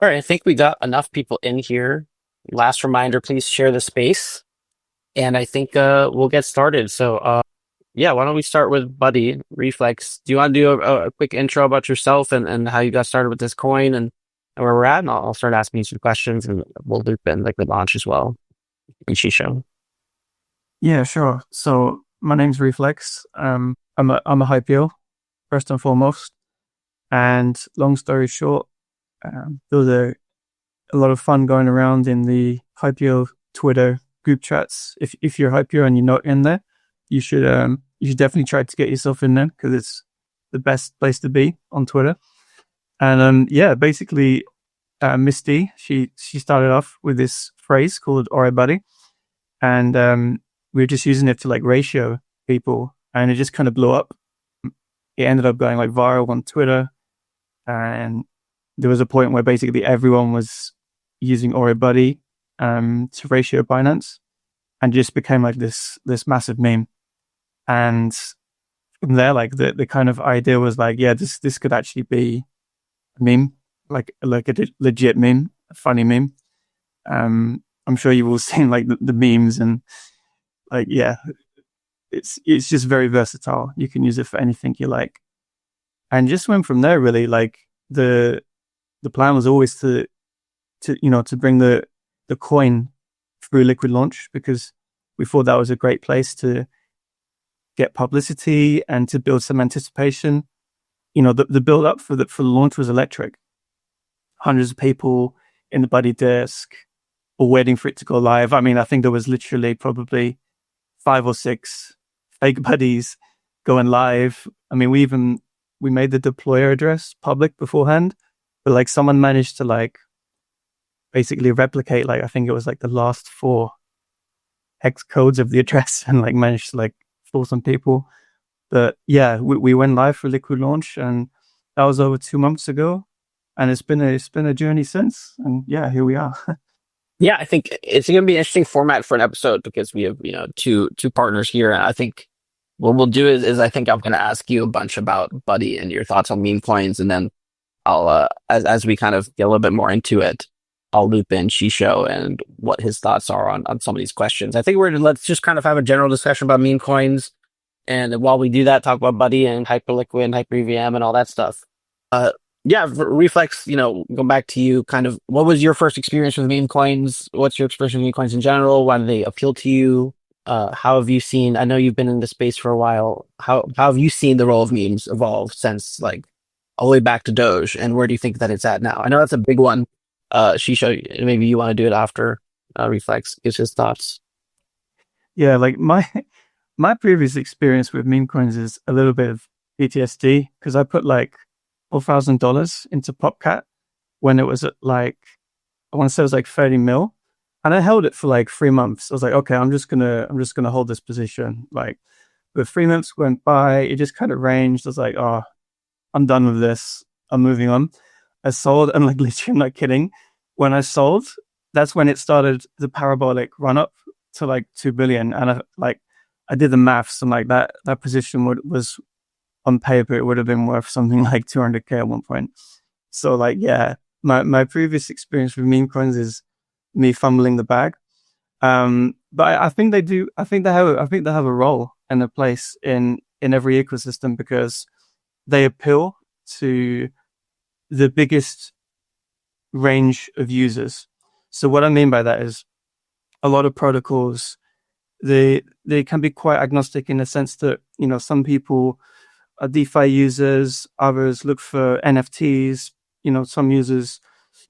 All right, I think we got enough people in here. Last reminder, please share the space. And I think we'll get started. Yeah, why don't we start with Buddy Reflex? Do you want to do a quick intro about yourself and how you got started with this coin and where we're at? And I'll start asking you some questions and we'll loop in like the launch as well and Shisho. Yeah, sure. So my name's Reflex. I'm a hypeo first and foremost. And long story short, there was a lot of fun going around in the hypeo Twitter group chats. If you're hypeo and you're not in there, you should definitely try to get yourself in there because it's the best place to be on Twitter. And yeah, basically, Misty, she started off with this phrase called "Alright, buddy," and we were just using it to like ratio people, and it just kind of blew up. It ended up going like viral on Twitter, and there was a point where basically everyone was using Ori Buddy to ratio Binance, and just became like this massive meme. And from there, like the kind of idea was like, yeah, this could actually be a meme, like a legit meme, a funny meme. I'm sure you've all seen like the memes and like yeah, it's just very versatile. You can use it for anything you like, and just went from there. Really, like the plan was always to bring the coin through LiquidLaunch because we thought that was a great place to get publicity and to build some anticipation. The build up for the launch was electric. Hundreds of people in the buddy desk or waiting for it to go live. I mean, I think there was literally probably 5 or 6 fake buddies going live. I mean, we made the deployer address public beforehand, but like someone managed to like basically replicate like I think it was like the last 4 hex codes of the address and like managed to like fool some people. But yeah, we went live for LiquidLaunch, and that was over 2 months ago, and it's been a journey since. And yeah, here we are. Yeah, I think it's going to be an interesting format for an episode because we have, two partners here. And I think what we'll do is I think I'm going to ask you a bunch about Buddy and your thoughts on meme coins. And then I'll, as we kind of get a little bit more into it, I'll loop in Shisho and what his thoughts are on some of these questions. I think let's just kind of have a general discussion about meme coins. And while we do that, talk about Buddy and Hyperliquid and HyperEVM and all that stuff. Uh, yeah, Reflex, going back to you, kind of, what was your first experience with meme coins? What's your experience with meme coins in general? Why do they appeal to you? How have you seen, I know you've been in the space for a while. How have you seen the role of memes evolve since like all the way back to Doge? And where do you think that it's at now? I know that's a big one. Shisha, maybe you want to do it after Reflex gives his thoughts. Yeah, like my previous experience with meme coins is a little bit of PTSD because I put like $4,000 into PopCat when it was at like I want to say it was like 30 mil, and I held it for like 3 months. I was like, okay, I'm just gonna hold this position. Like, but 3 months went by, it just kind of ranged. I was like, oh, I'm done with this. I'm moving on. I sold, and like literally, I'm not kidding. When I sold, that's when it started the parabolic run up to like 2 billion, and I did the maths, and like that position was on paper it would have been worth something like 200K at one point. So like yeah, my previous experience with meme coins is me fumbling the bag. But I think they do. I think they have a role and a place in every ecosystem because they appeal to the biggest range of users. So what I mean by that is a lot of protocols they can be quite agnostic in the sense that some people are DeFi users, others look for NFTs. Some users,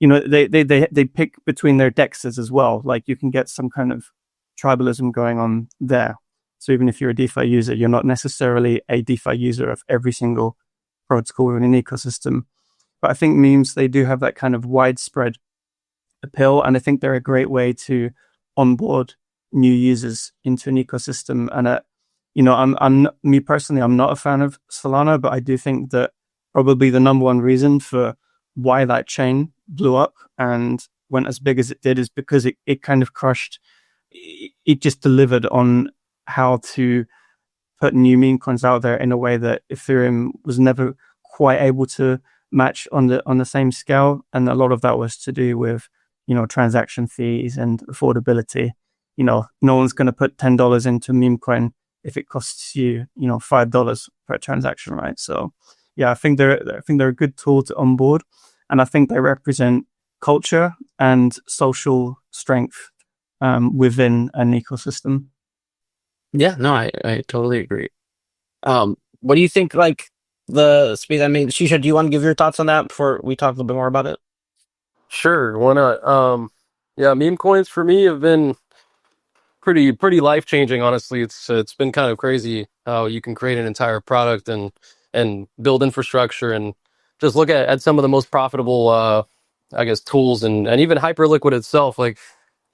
they pick between their dexes as well. Like you can get some kind of tribalism going on there. So even if you're a DeFi user, you're not necessarily a DeFi user of every single protocol in an ecosystem. But I think memes, they do have that kind of widespread appeal, and I think they're a great way to onboard new users into an ecosystem. And I'm me personally, I'm not a fan of Solana, but I do think that probably the number one reason for why that chain blew up and went as big as it did is because it kind of crushed. It just delivered on how to put new meme coins out there in a way that Ethereum was never quite able to match on the same scale, and a lot of that was to do with transaction fees and affordability. No one's going to put $10 into meme coin if it costs you $5 per transaction, right? So yeah, I think they're a good tool to onboard, and I think they represent culture and social strength within an ecosystem. Yeah, no, I totally agree. What do you think, like the space? I mean, Shisha, do you want to give your thoughts on that before we talk a little bit more about it? Sure, why not? Yeah, meme coins for me have been pretty life changing. Honestly, it's been kind of crazy how you can create an entire product and build infrastructure and just look at some of the most profitable, I guess, tools and even Hyperliquid itself. Like,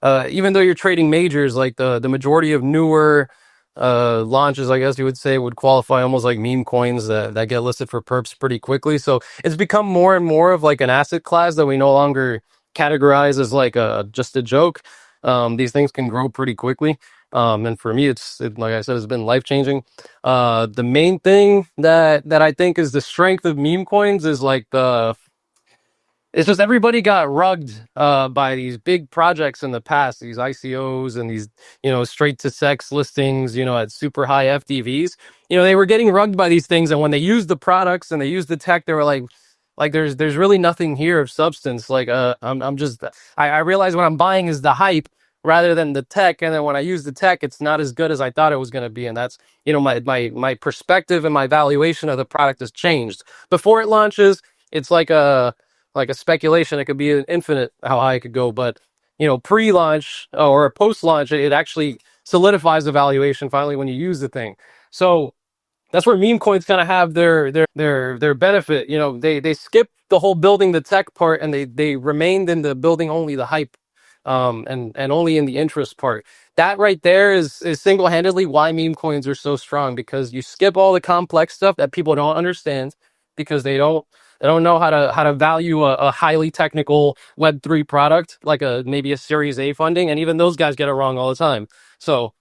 even though you're trading majors, like the majority of newer launches, I guess you would say, would qualify almost like meme coins that get listed for perps pretty quickly. So it's become more and more of like an asset class that we no longer categorize as like just a joke. These things can grow pretty quickly. And for me, like I said, it's been life changing. The main thing that I think is the strength of meme coins is like it's just everybody got rugged by these big projects in the past, these ICOs and these, straight to sex listings, at super high FTVs. They were getting rugged by these things, and when they used the products and they used the tech, they were like there's really nothing here of substance. Like I'm just I realize what I'm buying is the hype rather than the tech, and then when I use the tech, it's not as good as I thought it was going to be, and that's my perspective and my valuation of the product has changed. Before it launches, it's like a speculation. It could be an infinite how high it could go, but pre-launch or post-launch, it actually solidifies the valuation finally when you use the thing. So that's where meme coins kind of have their benefit. They skip the whole building the tech part and they remained in the building only the hype, and only in the interest part. That right there is single-handedly why meme coins are so strong, because you skip all the complex stuff that people don't understand because they don't know how to value a highly technical Web3 product like maybe a Series A funding, and even those guys get it wrong all the time. So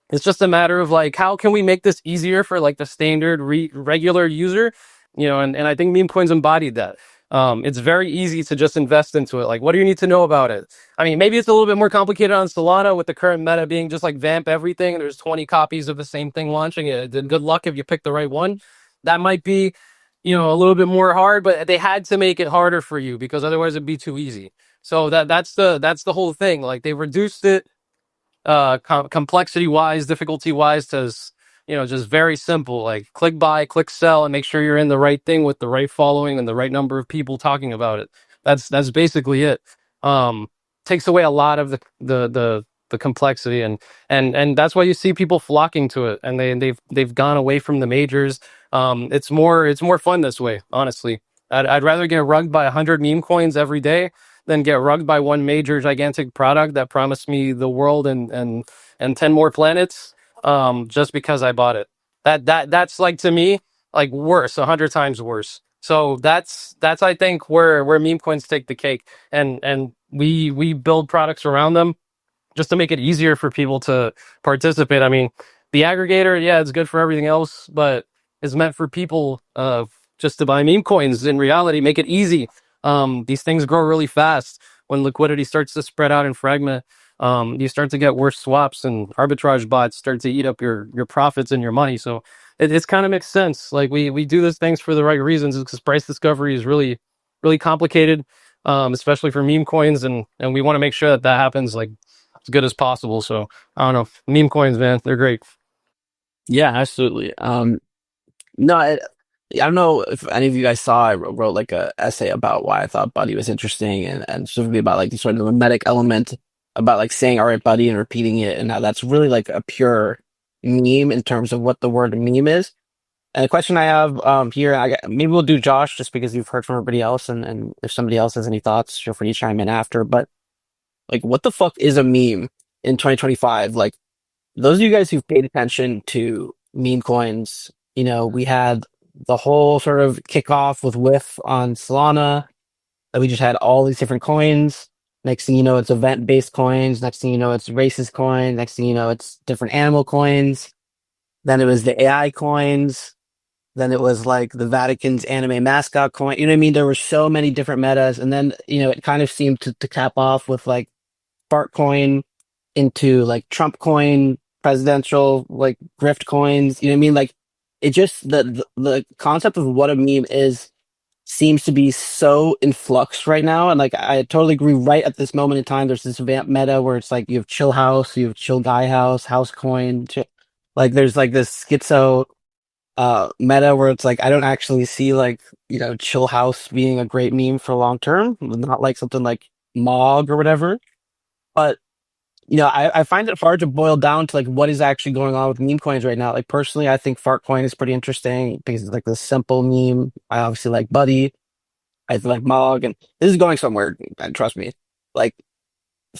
it's just a matter of like, how can we make this easier for like the standard regular user? And I think meme coins embodied that. It's very easy to just invest into it. Like, what do you need to know about it? I mean, maybe it's a little bit more complicated on Solana with the current meta being just like vamp everything. There's 20 copies of the same thing launching it. Then good luck if you pick the right one. That might be, a little bit more hard, but they had to make it harder for you because otherwise it'd be too easy. So that's the whole thing. Like they reduced it complexity wise, difficulty wise, to just very simple, like click buy, click sell, and make sure you're in the right thing with the right following and the right number of people talking about it. That's basically it. Takes away a lot of the complexity, and that's why you see people flocking to it, and they've gone away from the majors. It's more fun this way, honestly. I'd rather get rugged by 100 meme coins every day than get rugged by one major gigantic product that promised me the world and 10 more planets, just because I bought it. That's like, to me, like worse, 100 times worse. So that's I think where meme coins take the cake, and we build products around them just to make it easier for people to participate. I mean, the aggregator, yeah, it's good for everything else, but it's meant for people just to buy meme coins. In reality, make it easy. These things grow really fast. When liquidity starts to spread out and fragment, you start to get worse swaps, and arbitrage bots start to eat up your profits and your money. So it's kind of makes sense. Like we do these things for the right reasons, because price discovery is really, really complicated, especially for meme coins, and we want to make sure that happens like as good as possible. So I don't know, meme coins, man, they're great. Yeah, absolutely. No, I don't know if any of you guys saw, I wrote like a essay about why I thought Buddy was interesting, and specifically about like the sort of mimetic element about like saying "all right, Buddy" and repeating it, and how that's really like a pure meme in terms of what the word meme is. And the question I have here, maybe we'll do Josh just because you've heard from everybody else, and if somebody else has any thoughts, feel free to chime in after. But like, what the fuck is a meme in 2025? Like, those of you guys who've paid attention to meme coins, we had the whole sort of kickoff with Whiff on Solana, that we just had all these different coins. Next thing you know, it's event-based coins. Next thing you know, it's racist coins. Next thing you know, it's different animal coins. Then it was the AI coins. Then it was like the Vatican's anime mascot coin. You know what I mean? There were so many different metas, and then it kind of seemed to cap off with like fart coin into like Trump coin, presidential like grift coins. You know what I mean? Like it just the concept of what a meme is seems to be so in flux right now. And like I totally agree. Right at this moment in time, there's this vamp meta where it's like you have chill house, you have chill guy house, house coin. Like there's like this schizo meta where it's like I don't actually see like chill house being a great meme for long term, not like something like Mog or whatever. But I find it hard to boil down to like what is actually going on with meme coins right now. Like personally, I think fart coin is pretty interesting because it's like this simple meme. I obviously like Buddy. I like Mog, and this is going somewhere. And trust me. Like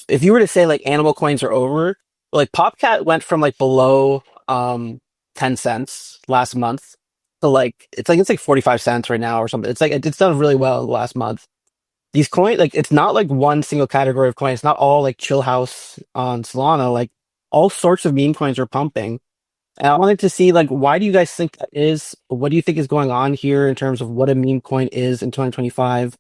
if you were to say like animal coins are over, like Popcat went from like below 10 cents last month to like it's like 45 cents right now or something. It's like it's done really well last month. These coins, like it's not like one single category of coin. It's not all like chill house on Solana. Like all sorts of meme coins are pumping. And I wanted to see like why do you guys think that is? What do you think is going on here in terms of what a meme coin is in 2025?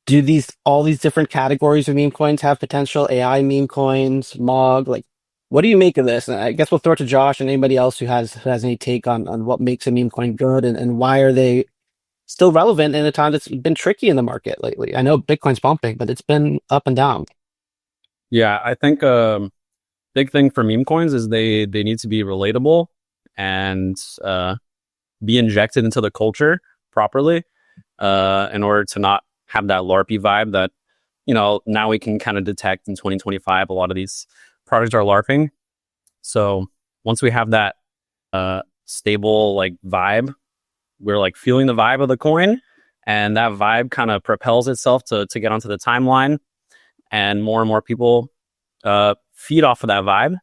Do all these different categories of meme coins have potential? AI meme coins, Mog, like what do you make of this? And I guess we'll throw it to Josh and anybody else who has any take on what makes a meme coin good and why are they still relevant in a time that's been tricky in the market lately. I know Bitcoin's pumping, but it's been up and down. Yeah, I think big thing for meme coins is they need to be relatable and be injected into the culture properly in order to not have that LARPy vibe that now we can kind of detect in 2025. A lot of these projects are LARPing. So once we have that stable like vibe, we're like feeling the vibe of the coin, and that vibe kind of propels itself to get onto the timeline, and more people feed off of that vibe,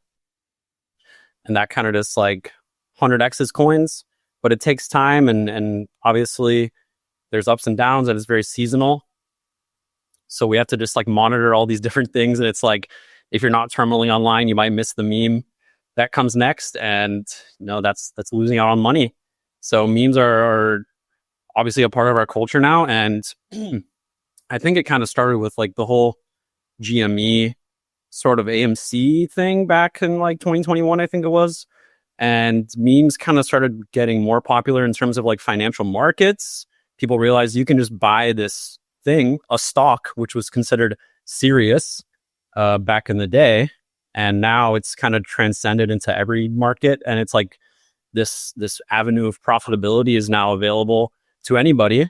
and that kind of just like 100x's coins. But it takes time, and obviously there's ups and downs, and it's very seasonal. So we have to just like monitor all these different things, and it's like if you're not terminaling online, you might miss the meme that comes next, and that's losing out on money. So memes are obviously a part of our culture now, and I think it kind of started with like the whole GME sort of AMC thing back in like 2021, I think it was. And memes kind of started getting more popular in terms of like financial markets. People realized you can just buy this thing, a stock, which was considered serious back in the day. And now it's kind of transcended into every market. And it's like this avenue of profitability is now available to anybody.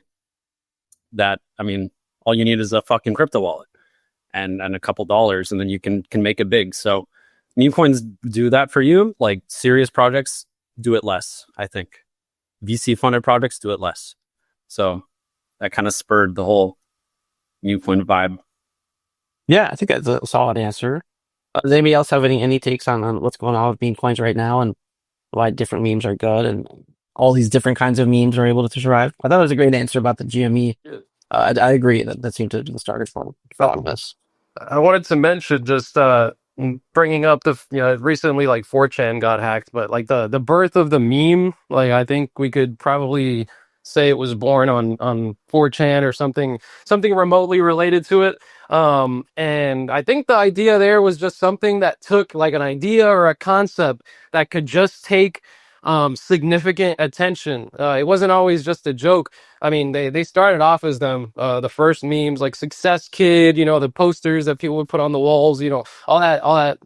That, I mean, all you need is a fucking crypto wallet and a couple dollars, and then you can make it big. So meme coins do that for you. Like serious projects do it less, I think. VC funded projects do it less. So that kind of spurred the whole meme coin vibe. Yeah, I think that's a solid answer. Does anybody else have any takes on what's going on with meme coins right now and why different memes are good and all these different kinds of memes are able to survive? I thought it was a great answer about the GME. I agree that seemed to be the starting point for this. I wanted to mention just bringing up recently like 4chan got hacked, but like the birth of the meme, like I think we could probably say it was born on 4chan or something remotely related to it. And I think the idea there was just something that took like an idea or a concept that could just take significant attention. It wasn't always just a joke. I mean, they started off as the first memes, like Success Kid, the posters that people would put on the walls, all that.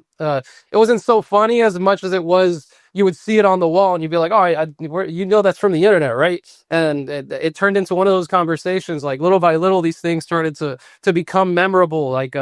It wasn't so funny as much as it was, you would see it on the wall and you'd be like, oh, that's from the internet, right? And it turned into one of those conversations, like little by little, these things started to become memorable. Like,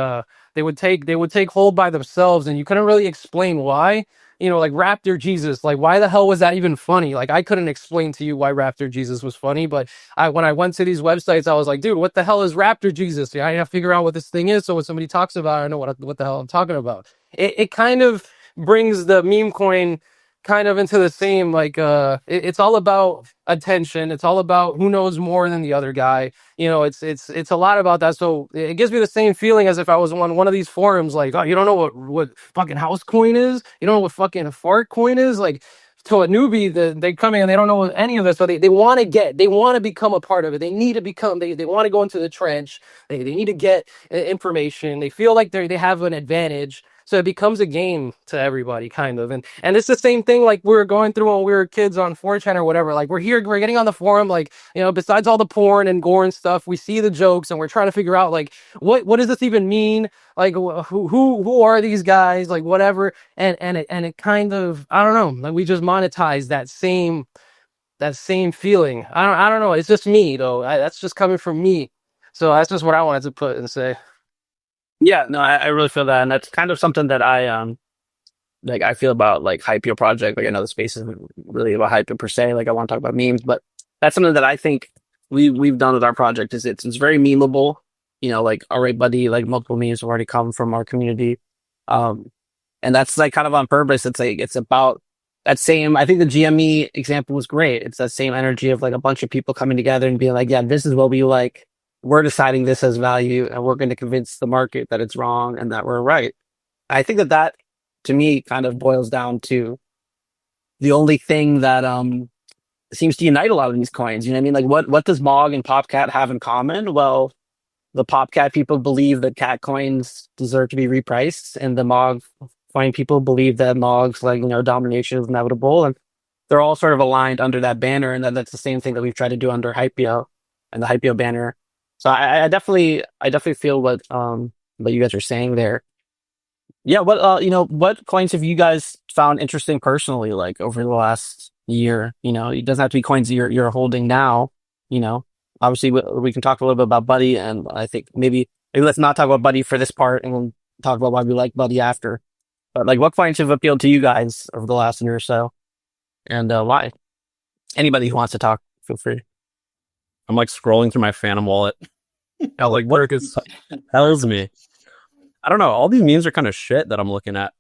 they would take hold by themselves and you couldn't really explain why. Like Raptor Jesus, like why the hell was that even funny? Like I couldn't explain to you why Raptor Jesus was funny, but when I went to these websites, I was like, dude, what the hell is Raptor Jesus? I have to figure out what this thing is, so when somebody talks about it, I know what the hell I'm talking about. It kind of brings the meme coin kind of into the same, like it's all about attention. It's all about who knows more than the other guy. It's a lot about that. So it gives me the same feeling as if I was on one of these forums, like, oh, you don't know what fucking house coin is? You don't know what fucking fart coin is? Like to a newbie, they come in and they don't know any of this, so they want to become a part of it. They need to become, they want to go into the trench. They need to get information. They feel like they have an advantage. So it becomes a game to everybody, kind of. And it's the same thing like we were going through when we were kids on 4chan or whatever. Like we're getting on the forum, like, you know, besides all the porn and gore and stuff, we see the jokes and we're trying to figure out like what does this even mean? Like who are these guys? Like whatever. And it kind of, I don't know, like we just monetize that same feeling. I don't know. It's just me though. That's just coming from me. So that's just what I wanted to put and say. Yeah, no, I really feel that, and that's kind of something that I feel about like Hypeo project. Like I know the space isn't really about Hypeo per se. Like I want to talk about memes, but that's something that I think we've done with our project. Is it's very memeable. You know, like alright, buddy. Like multiple memes have already come from our community, and that's like kind of on purpose. It's like it's about that same. I think the GME example was great. It's that same energy of like a bunch of people coming together and being like, yeah, this is what we like. We're deciding this as value, and we're going to convince the market that it's wrong and that we're right. I think that to me kind of boils down to the only thing that seems to unite a lot of these coins. You know what I mean? Like what does Mog and Popcat have in common? Well, the Popcat people believe that cat coins deserve to be repriced, and the Mog coin people believe that Mog's like, you know, domination is inevitable, and they're all sort of aligned under that banner, and that's the same thing that we've tried to do under Hypeo and the Hypeo banner. So I definitely feel what you guys are saying there. Yeah, what coins have you guys found interesting personally, like over the last year? You know, it doesn't have to be coins that you're holding now. You know, obviously we can talk a little bit about Buddy, and I think maybe let's not talk about Buddy for this part, and we'll talk about why we like Buddy after. But like, what coins have appealed to you guys over the last year or so, and why? Anybody who wants to talk, feel free. I'm like scrolling through my Phantom wallet. Like Marcus. Hell is me. I don't know. All these memes are kind of shit that I'm looking at.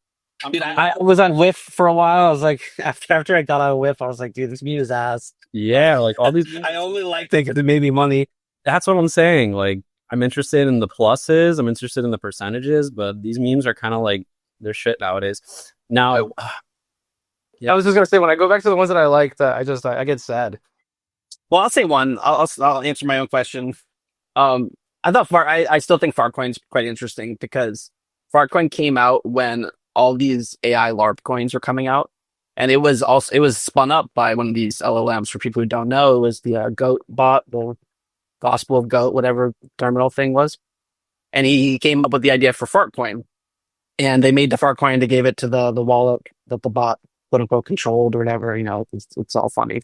Dude, I was on Whiff for a while. I was like, after I got out of Whiff, I was like, dude, this meme is ass. Yeah, like all these. I only liked it because it made me money. That's what I'm saying. Like, I'm interested in the pluses. I'm interested in the percentages, but these memes are kind of like they're shit nowadays. Now, I was just gonna say when I go back to the ones that I like, that I get sad. Well, I'll say one. I'll answer my own question. I still think Farcoin's quite interesting because Farcoin came out when all these AI LARP coins were coming out, and it was spun up by one of these LLMs. For people who don't know, it was the Goat bot, the Gospel of Goat, whatever terminal thing was, and he came up with the idea for Farcoin, and they made the Farcoin. They gave it to the wallet that the bot quote unquote controlled or whatever. You know, it's all funny.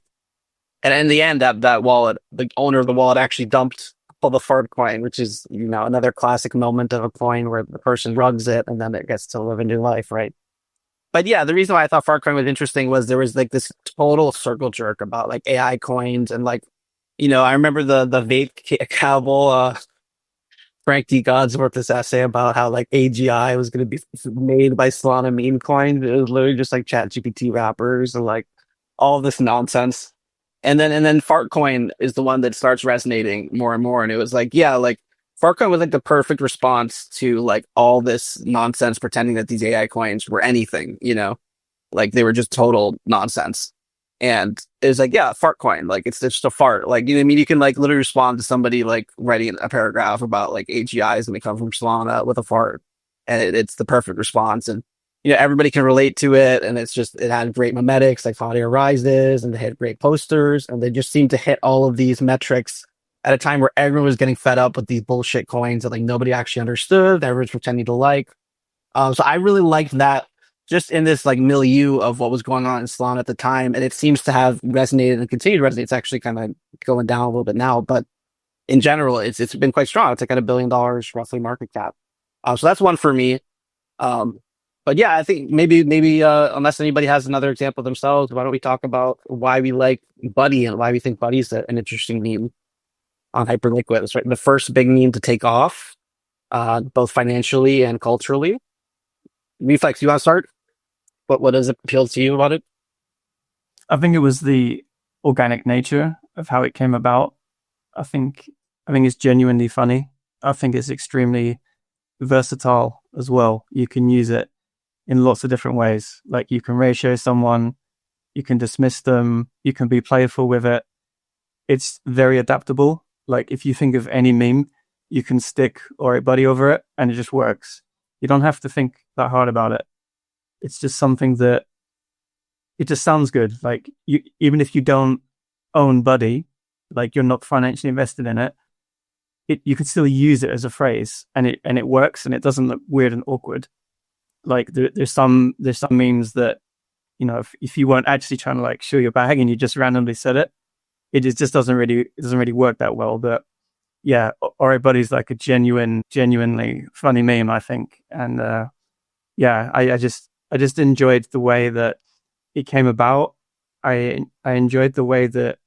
And in the end, that wallet, the owner of the wallet actually dumped all the fart coin, which is, you know, another classic moment of a coin where the person rugs it and then it gets to live a new life, right? But yeah, the reason why I thought fart coin was interesting was there was like this total circle jerk about like AI coins and like, you know, I remember the vape cowboy, Frank D. Gods wrote this essay about how like AGI was going to be made by Solana meme coin. It was literally just like ChatGPT wrappers and like all this nonsense. And then Fartcoin is the one that starts resonating more and more. And it was like, yeah, like Fartcoin was like the perfect response to like all this nonsense pretending that these AI coins were anything, you know, like they were just total nonsense. And it was like, yeah, Fartcoin, like it's just a fart. Like, you know what I mean? You can like literally respond to somebody like writing a paragraph about like AGIs and they come from Solana with a fart. And it's the perfect response. And you know, everybody can relate to it, and it had great memetics like Faudia Rises, and they had great posters, and they just seemed to hit all of these metrics at a time where everyone was getting fed up with these bullshit coins that like nobody actually understood, that everyone's pretending to like. So I really liked that just in this like milieu of what was going on in Solana at the time, and it seems to have resonated and continued to resonate. It's actually kind of going down a little bit now, but in general, it's been quite strong. It's like at $1 billion roughly market cap. So that's one for me. But yeah, I think maybe unless anybody has another example themselves, why don't we talk about why we like Buddy and why we think Buddy's an interesting meme on Hyperliquid. That's right, the first big meme to take off, both financially and culturally. Reflex, you want to start? What does it appeal to you about it? I think it was the organic nature of how it came about. I think it's genuinely funny. I think it's extremely versatile as well. You can use it in lots of different ways. Like you can ratio someone, you can dismiss them, you can be playful with it. It's very adaptable. Like if you think of any meme, you can stick Alright Buddy over it and it just works. You don't have to think that hard about it. It's just something that it just sounds good. Like you, even if you don't own Buddy, like you're not financially invested in it, you can still use it as a phrase and it works and it doesn't look weird and awkward. Like there's some memes that, you know, if you weren't actually trying to like show your bag and you just randomly said it, it just doesn't really work that well. But yeah, Alright Buddy's like a genuinely funny meme, I think. And yeah, I just enjoyed the way that it came about. I enjoyed the way that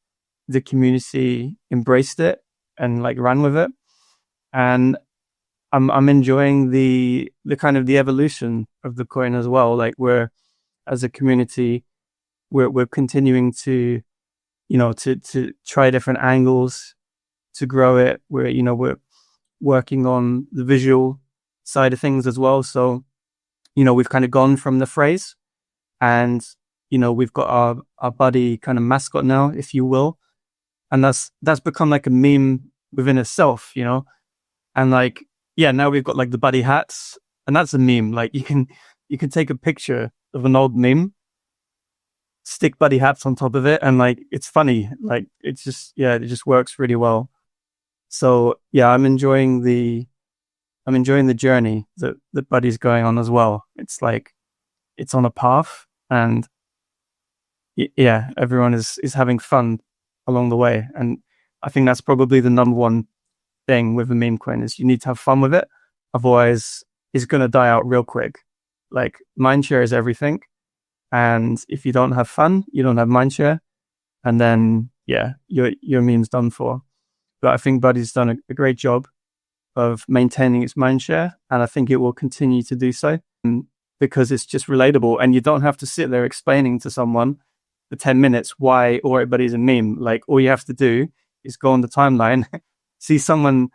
the community embraced it and like ran with it. And I'm enjoying the kind of the evolution of the coin as well. Like we're, as a community, we're continuing to, you know, to try different angles to grow it. We're working on the visual side of things as well. So, you know, we've kind of gone from the phrase and, you know, we've got our Buddy kind of mascot now, if you will. And that's become like a meme within itself, you know? And like, yeah, now we've got like the Buddy hats and that's a meme. Like you can take a picture of an old meme, stick Buddy hats on top of it, and like it's funny. Like it's just, yeah, it just works really well. So yeah, I'm enjoying the journey that Buddy's going on as well. It's like it's on a path, and yeah, everyone is having fun along the way. And I think that's probably the number one thing with a meme coin is you need to have fun with it. Otherwise, it's gonna die out real quick. Like mindshare is everything. And if you don't have fun, you don't have mindshare. And then, yeah, your meme's done for. But I think Buddy's done a great job of maintaining its mindshare. And I think it will continue to do so because it's just relatable. And you don't have to sit there explaining to someone for 10 minutes why Alright Buddy's a meme. Like all you have to do is go on the timeline, see someone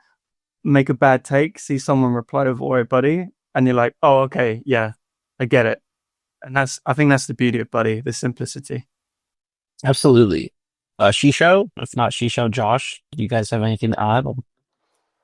make a bad take, see someone reply with Alright Buddy, and you're like, oh, okay, yeah, I get it. And I think that's the beauty of Buddy, the simplicity. Absolutely. Shisho, if not Shisho, Josh, do you guys have anything to add?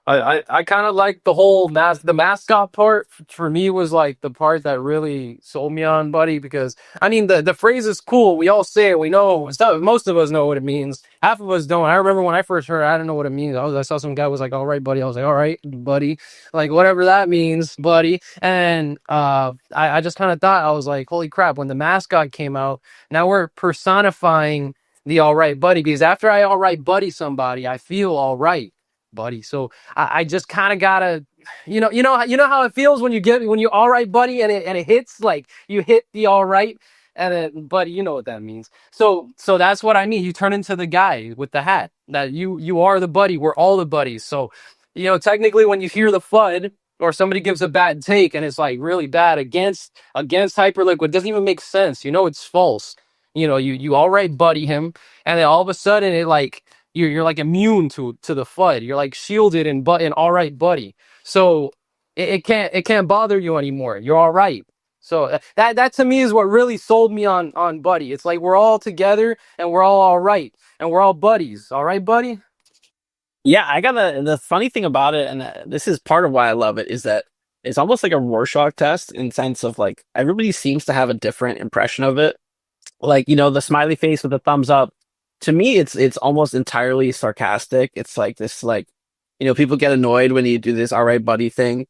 I kind of like the whole the mascot part. For me was like the part that really sold me on Buddy, because I mean the phrase is cool. We all say it. We know stuff. Most of us know what it means. Half of us don't. I remember when I first heard it, I didn't know what it means. I saw some guy was like, "All right, buddy." I was like, "All right, buddy," like whatever that means, buddy. And I just kind of thought, I was like, "Holy crap!" When the mascot came out, now we're personifying the all right buddy, because after I all right buddy somebody, I feel all right buddy. So I just kind of gotta, you know how it feels when you all right buddy and it hits, like you hit the all right and then buddy, you know what that means. So that's what I mean. You turn into the guy with the hat, that you are the buddy. We're all the buddies. So, you know, technically when you hear the FUD or somebody gives a bad take and it's like really bad against Hyperliquid, it doesn't even make sense. You know, it's false. You know, you all right buddy him, and then all of a sudden it like you're like immune to the FUD. You're like shielded in all right buddy. So it can't bother you anymore. You're all right. So that to me is what really sold me on Buddy. It's like we're all together and we're all right and we're all buddies. All right, buddy. Yeah, the funny thing about it, and this is part of why I love it, is that it's almost like a Rorschach test in the sense of like everybody seems to have a different impression of it. Like, you know, the smiley face with the thumbs up, to me, it's almost entirely sarcastic. It's like this, like, you know, people get annoyed when you do this "all right, buddy" thing,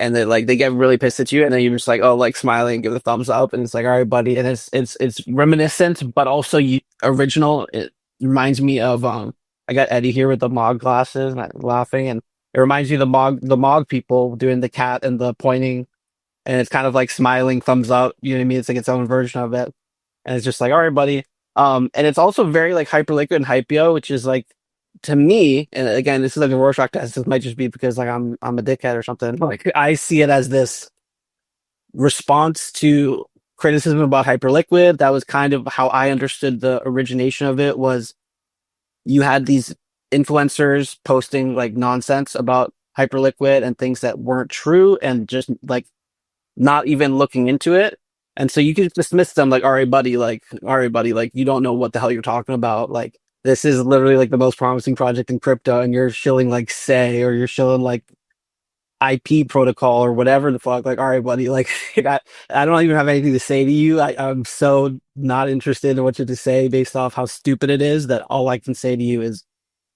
and they get really pissed at you, and then you're just like, oh, like smiling and give the thumbs up, and it's like, all right, buddy, and it's reminiscent, but also original. It reminds me of I got Eddie here with the Mog glasses, and I'm laughing, and it reminds me of the Mog people doing the cat and the pointing, and it's kind of like smiling thumbs up. You know what I mean? It's like its own version of it, and it's just like, all right, buddy. And it's also very like Hyperliquid and Hypeo, which is like, to me, and again, this is like a Rorschach test. This might just be because like I'm a dickhead or something. Like I see it as this response to criticism about Hyperliquid. That was kind of how I understood the origination of it. Was you had these influencers posting like nonsense about Hyperliquid and things that weren't true, and just like not even looking into it. And so you can dismiss them like, all right, buddy, like you don't know what the hell you're talking about. Like this is literally like the most promising project in crypto, and you're shilling like Say, or you're shilling like IP protocol or whatever the fuck. Like, all right, buddy, like I don't even have anything to say to you. I'm so not interested in what you have to say based off how stupid it is that all I can say to you is,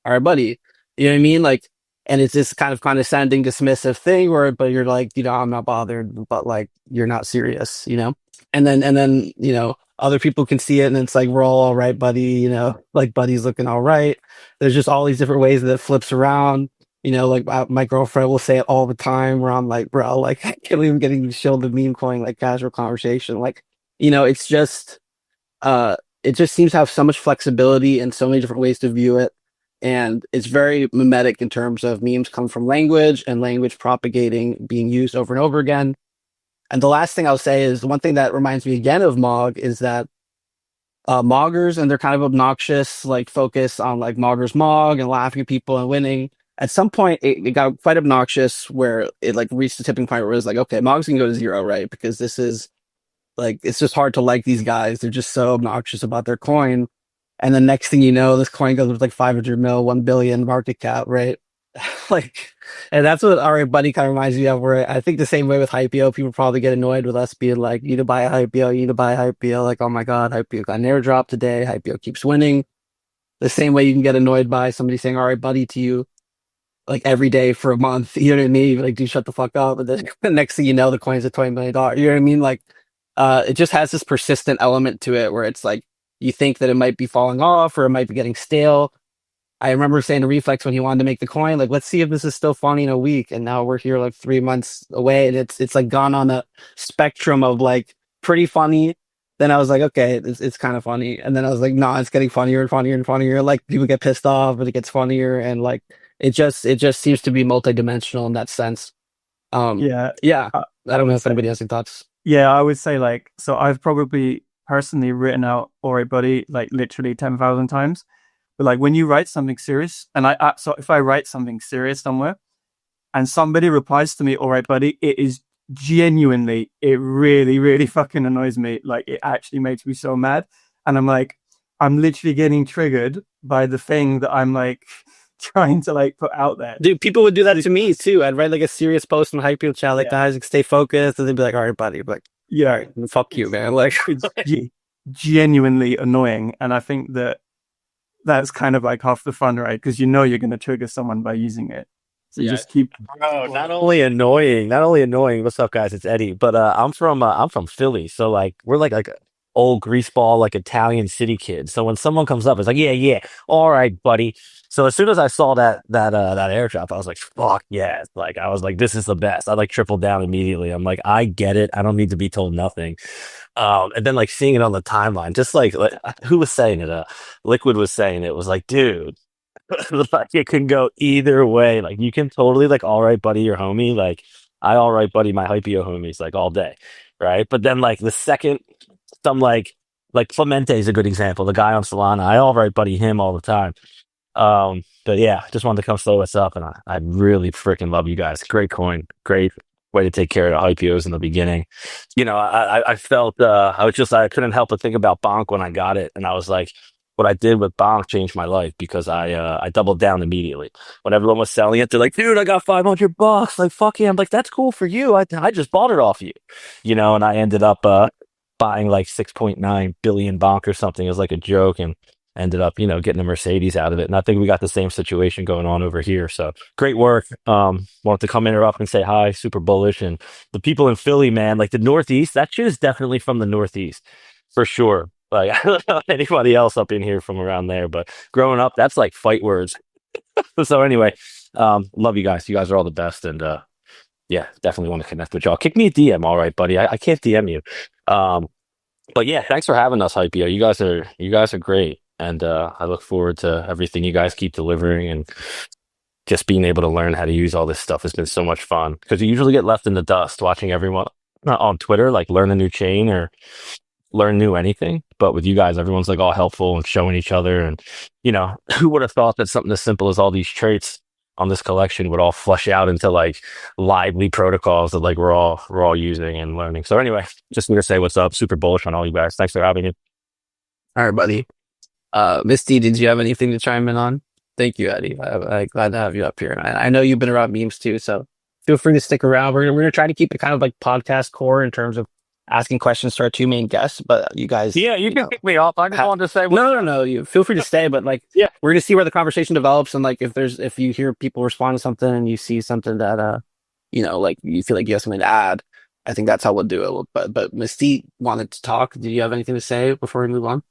all right, buddy. You know what I mean? Like, and it's this kind of condescending, dismissive thing where, but you're like, I'm not bothered, but like, you're not serious, And then, other people can see it and it's like, we're all right, buddy, like buddy's looking all right. There's just all these different ways that it flips around. Like my girlfriend will say it all the time where I'm like, bro, like, I can't even getting shilled the meme coin, like casual conversation. Like, it's just, it just seems to have so much flexibility and so many different ways to view it. And it's very mimetic in terms of memes come from language and language propagating, being used over and over again. And the last thing I'll say is the one thing that reminds me again of Mog is that Moggers and their kind of obnoxious, like focus on like Moggers Mog and laughing at people and winning. At some point, it got quite obnoxious where it like reached the tipping point where it was like, okay, Mogs can go to zero, right? Because this is like, it's just hard to like these guys. They're just so obnoxious about their coin. And the next thing you know, this coin goes with like 500 mil, 1 billion market cap, right? Like, and that's what our buddy kind of reminds me of, where I think the same way with Hypeo, people probably get annoyed with us being like, you need to buy a Hypeo, you need to buy a Hypeo. Like, oh my God, Hypeo got an airdrop today. Hypeo keeps winning. The same way you can get annoyed by somebody saying, all right, buddy, to you, like every day for a month. You know what I mean? Like, dude, shut the fuck up. And then the next thing you know, the coin's at $20 million. You know what I mean? Like, it just has this persistent element to it where it's like, you think that it might be falling off or it might be getting stale. I remember saying to Reflex when he wanted to make the coin, like, let's see if this is still funny in a week. And now we're here like 3 months away, and it's like gone on a spectrum of like pretty funny. Then I was like, okay, it's kind of funny. And then I was like, no, it's getting funnier and funnier and funnier. Like people get pissed off, but it gets funnier, and like it just seems to be multidimensional in that sense. Yeah. Yeah. I don't know if anybody has any thoughts. Yeah, I would say like, so I've probably personally written out Alright Buddy like literally 10,000 times. But like when you write something serious, and so if I write something serious somewhere and somebody replies to me, Alright Buddy, it is genuinely, it really, really fucking annoys me. Like it actually makes me so mad. And I'm like, I'm literally getting triggered by the thing that I'm like trying to like put out there. Dude, people would do that to me too. I'd write like a serious post on Hypeo chat, like, guys, like, stay focused. And they'd be like, all right, buddy. I'd be like, yeah, fuck you, man. Like, it's genuinely annoying. And I think that's kind of like half the fun, right? Because you're going to trigger someone by using it. So you just keep. Bro, not only annoying. What's up, guys? It's Eddie. But I'm from Philly, so like we're like old greaseball, like Italian city kids. So when someone comes up, it's like, yeah, all right, buddy. So as soon as I saw that airdrop, I was like, fuck yes. Like I was like, this is the best. I like tripled down immediately. I'm like, I get it. I don't need to be told nothing. And then like seeing it on the timeline, just like who was saying it? Liquid was saying it was like, dude, like it can go either way. Like you can totally like, all right, buddy, your homie. Like I all right, buddy, my Hypeo homies like all day, right? But then like the second some like Clemente is a good example. The guy on Solana, I all right, buddy, him all the time. But yeah, just wanted to come slow us up, and I really freaking love you guys. Great coin, great way to take care of the Hypeos in the beginning. I felt I couldn't help but think about Bonk when I got it, and I was like, what I did with Bonk changed my life because I doubled down immediately. When everyone was selling it, they're like, dude, I got $500. Like, fuck yeah. I'm like, that's cool for you. I just bought it off you, and I ended up buying like 6.9 billion Bonk or something as like a joke, and ended up, getting a Mercedes out of it. And I think we got the same situation going on over here. So great work. Wanted to come interrupt and say hi, super bullish. And the people in Philly, man, like the Northeast, that shit is definitely from the Northeast for sure. Like, I don't know anybody else up in here from around there, but growing up, that's like fight words. So anyway, love you guys. You guys are all the best. And yeah, definitely want to connect with y'all. Kick me a DM, all right, buddy. I can't DM you. But yeah, thanks for having us, Hypeo. You guys are great. And I look forward to everything you guys keep delivering, and just being able to learn how to use all this stuff has been so much fun, because you usually get left in the dust watching everyone on Twitter, like learn a new chain or learn new anything. But with you guys, everyone's like all helpful and showing each other. And, who would have thought that something as simple as all these traits on this collection would all flush out into like lively protocols that like we're all using and learning. So anyway, just need to say what's up. Super bullish on all you guys. Thanks for having me. All right, buddy. Misty, did you have anything to chime in on? Thank you, Eddie. I'm glad to have you up here. I know you've been around memes too, so feel free to stick around. We're gonna try to keep it kind of like podcast core in terms of asking questions to our two main guests. But you guys, Yeah, you can kick me off. I just wanted to say no. You feel free to stay, but like, Yeah. we're gonna see where the conversation develops, and like if you hear people respond to something and you see something that like you feel like you have something to add, I think that's how we'll do it. But Misty wanted to talk. Do you have anything to say before we move on?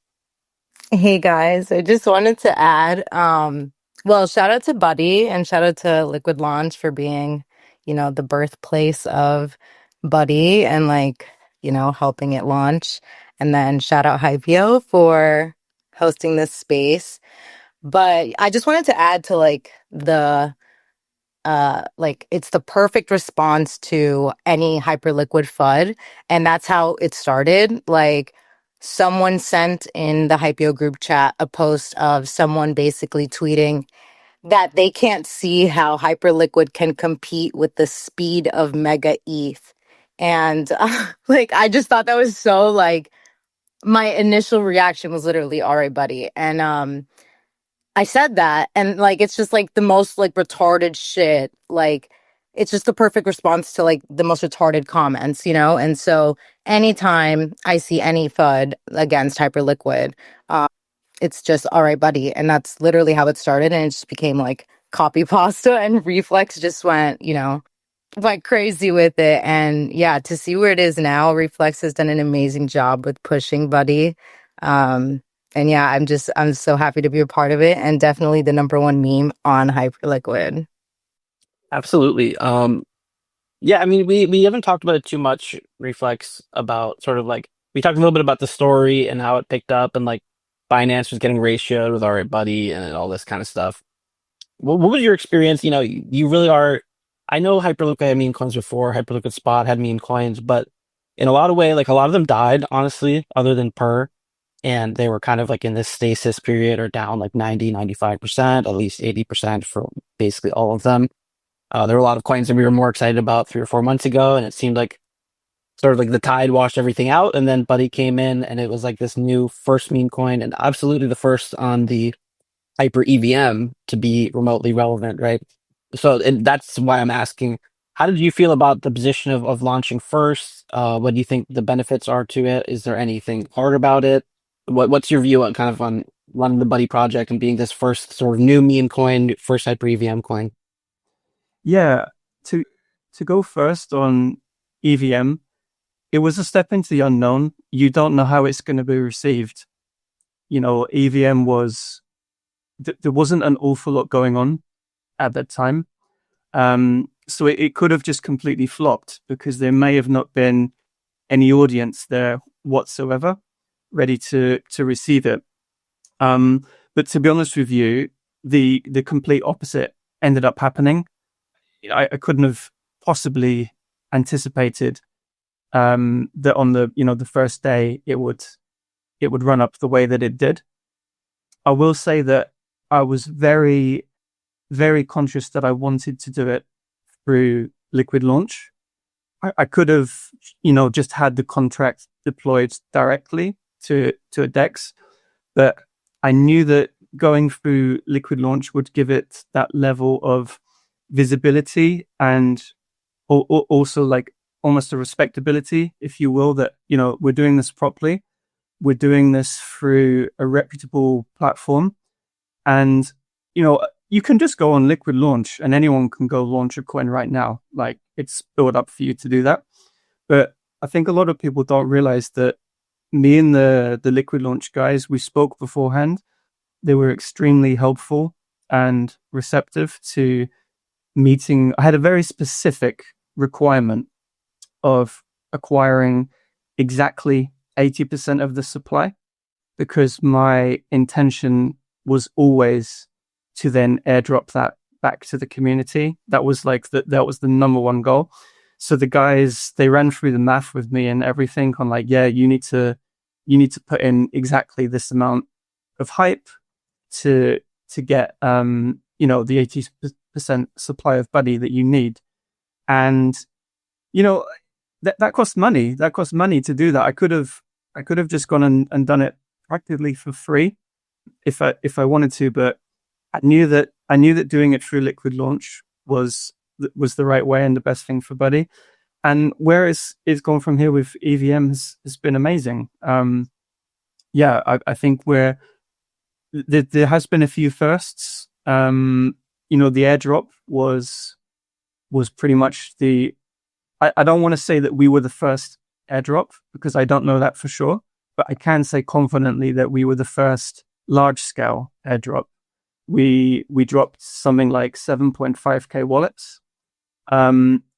Hey guys, I just wanted to add, well, shout out to Buddy and shout out to LiquidLaunch for being, the birthplace of Buddy and like, helping it launch. And then shout out Hypeo for hosting this space. But I just wanted to add to like it's the perfect response to any hyperliquid FUD. And that's how it started. Like someone sent in the Hypeo group chat a post of someone basically tweeting that they can't see how hyperliquid can compete with the speed of mega ETH. And like I just thought that was so like my initial reaction was literally all right, buddy. And I said that, and like it's just like the most like retarded shit. Like it's just the perfect response to like the most retarded comments, And so anytime I see any FUD against Hyperliquid, it's just all right, buddy, and that's literally how it started, and it just became like copy pasta, and Reflex just went crazy with it, and yeah, to see where it is now, Reflex has done an amazing job with pushing Buddy. And yeah, I'm so happy to be a part of it, and definitely the number one meme on Hyperliquid. Absolutely. Yeah, I mean, we haven't talked about it too much, Reflex, about sort of like, we talked a little bit about the story and how it picked up and like Binance was getting ratioed with All Right Buddy and all this kind of stuff. What was your experience? You really are, I know Hyperliquid had meme coins before, Hyperliquid Spot had meme coins, but in a lot of way, like a lot of them died, honestly, other than Per. And they were kind of like in this stasis period or down like 90-95%, at least 80% for basically all of them. There were a lot of coins that we were more excited about 3 or 4 months ago, and it seemed like sort of like the tide washed everything out, and then Buddy came in, and it was like this new first meme coin, and absolutely the first on the Hyper EVM to be remotely relevant, right? So, and that's why I'm asking, how did you feel about the position of launching first? What do you think the benefits are to it? Is there anything hard about it? What's your view on kind of on running the Buddy project and being this first sort of new meme coin, first Hyper EVM coin? Yeah, to go first on EVM, it was a step into the unknown. You don't know how it's going to be received. EVM was there wasn't an awful lot going on at that time, so it could have just completely flopped because there may have not been any audience there whatsoever ready to receive it. But to be honest with you, the complete opposite ended up happening. I couldn't have possibly anticipated that on the first day it would run up the way that it did. I will say that I was very, very conscious that I wanted to do it through LiquidLaunch. I could have, just had the contract deployed directly to a DEX, but I knew that going through LiquidLaunch would give it that level of visibility and also like almost a respectability, if you will, that, we're doing this properly. We're doing this through a reputable platform. And, you can just go on LiquidLaunch and anyone can go launch a coin right now. Like it's built up for you to do that. But I think a lot of people don't realize that me and the LiquidLaunch guys, we spoke beforehand. They were extremely helpful and receptive to meeting. I had a very specific requirement of acquiring exactly 80% of the supply because my intention was always to then airdrop that back to the community. That was like that was the number one goal. So the guys, they ran through the math with me and everything on like, yeah, you need to put in exactly this amount of hype to get the supply of Buddy that you need. And, you know, that costs money. That costs money to do that. I could have just gone and done it practically for free if I wanted to, but I knew that doing it through LiquidLaunch was the right way and the best thing for Buddy. And where it's gone from here with EVM has been amazing. I think there has been a few firsts. The airdrop was pretty much I don't want to say that we were the first airdrop because I don't know that for sure, but I can say confidently that we were the first large scale airdrop. We dropped something like 7.5k wallets.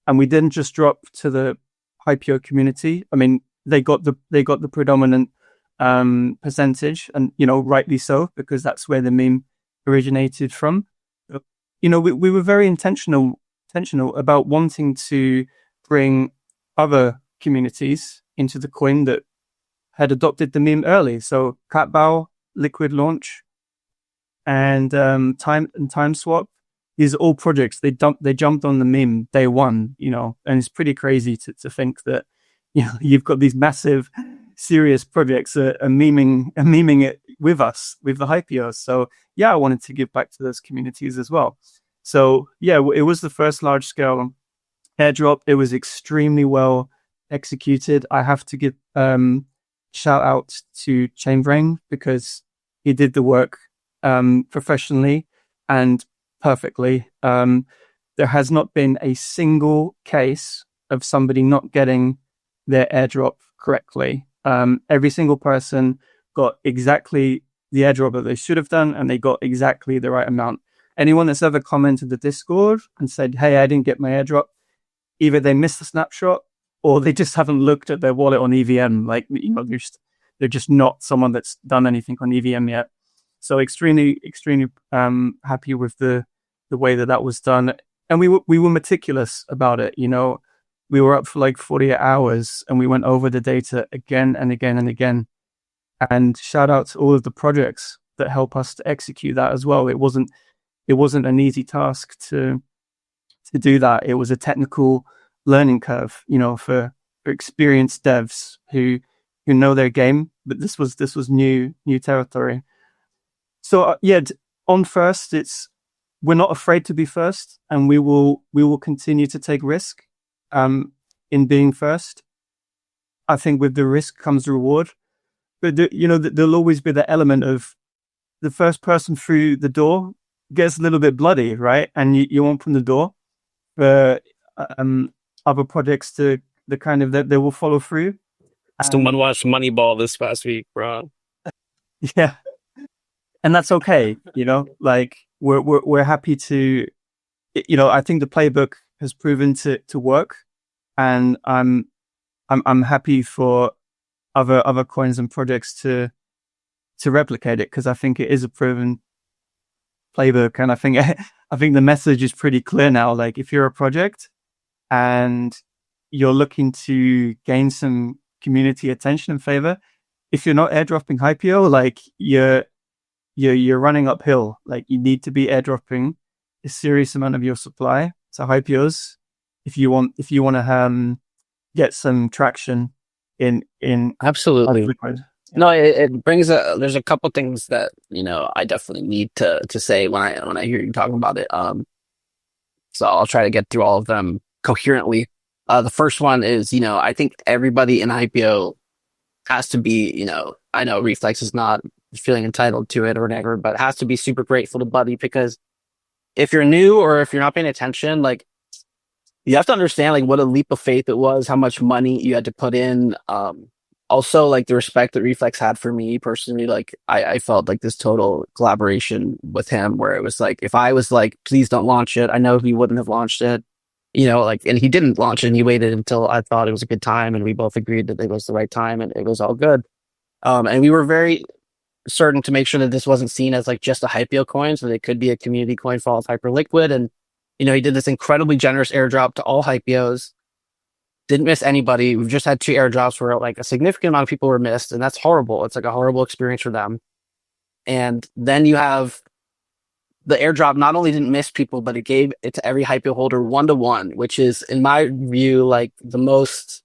And we didn't just drop to the Hypeo community. I mean, they got the predominant percentage, and rightly so, because that's where the meme originated from. We were very intentional about wanting to bring other communities into the coin that had adopted the meme early. So Catbow, LiquidLaunch, and TimeSwap. These are all projects. They jumped on the meme day one, and it's pretty crazy to think that you've got these massive, serious projects are memeing it with us, with the Hypeos. So yeah, I wanted to give back to those communities as well. So yeah, it was the first large scale airdrop. It was extremely well executed. I have to give shout out to Chainbrain because he did the work professionally and perfectly. There has not been a single case of somebody not getting their airdrop correctly. Every single person got exactly the airdrop that they should have done, and they got exactly the right amount. Anyone that's ever commented the Discord and said, "Hey, I didn't get my airdrop," either they missed the snapshot or they just haven't looked at their wallet on EVM. Like, they're just not someone that's done anything on EVM yet. So extremely happy with the way that was done. And we were meticulous about it. We were up for like 48 hours and we went over the data again and again and again. And shout out to all of the projects that help us to execute that as well. It wasn't an easy task to do that. It was a technical learning curve, for experienced devs who know their game, but this was new territory. So on first, we're not afraid to be first, and we will continue to take risk in being first. I think with the risk comes reward, but there'll always be the element of the first person through the door gets a little bit bloody, right? And you want from the door for other projects to the kind of that they will follow through. Someone watched Moneyball this past week, bro. Yeah. And that's okay, like we're happy to, I think the playbook has proven to work, and I'm happy for other coins and projects to replicate it, because I think it is a proven playbook, and I think the message is pretty clear now. Like, if you're a project and you're looking to gain some community attention and favor, if you're not airdropping Hypeo, like you're running uphill. Like, you need to be airdropping a serious amount of your supply to Hypeos if you want to get some traction in absolutely Liquid. Yeah. No, it brings there's a couple things that I definitely need to say when I hear you talking about it. So I'll try to get through all of them coherently. The first one is, I think everybody in IPO has to be, I know Reflex is not feeling entitled to it or whatever, but has to be super grateful to Buddy, because if you're new or if you're not paying attention, like, you have to understand like what a leap of faith it was, how much money you had to put in. Also, like, the respect that Reflex had for me personally, like I felt like this total collaboration with him, where it was like, if I was like, please don't launch it, I know he wouldn't have launched it, and he didn't launch it, and he waited until I thought it was a good time, and we both agreed that it was the right time, and it was all good. And we were very certain to make sure that this wasn't seen as like just a Hypeo coin, so that it could be a community coin for all of Hyperliquid. And he did this incredibly generous airdrop to all Hypeos. Didn't miss anybody. We've just had 2 airdrops where like a significant amount of people were missed, and that's horrible. It's like a horrible experience for them. And then you have the airdrop not only didn't miss people, but it gave it to every Hypeo holder 1-to-1, which is, in my view, like the most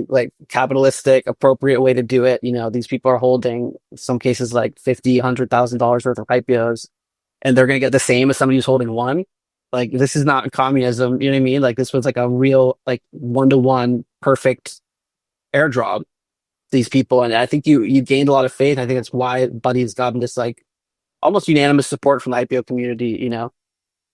like capitalistic, appropriate way to do it. You know, these people are holding, in some cases, like $50,000-$100,000 worth of Hypeos, and they're going to get the same as somebody who's holding one. Like, this is not communism. You know what I mean? Like, this was like a real, like, 1-to-1 perfect airdrop. These people, and I think you gained a lot of faith. I think that's why Buddy's gotten this like almost unanimous support from the IPO community, you know,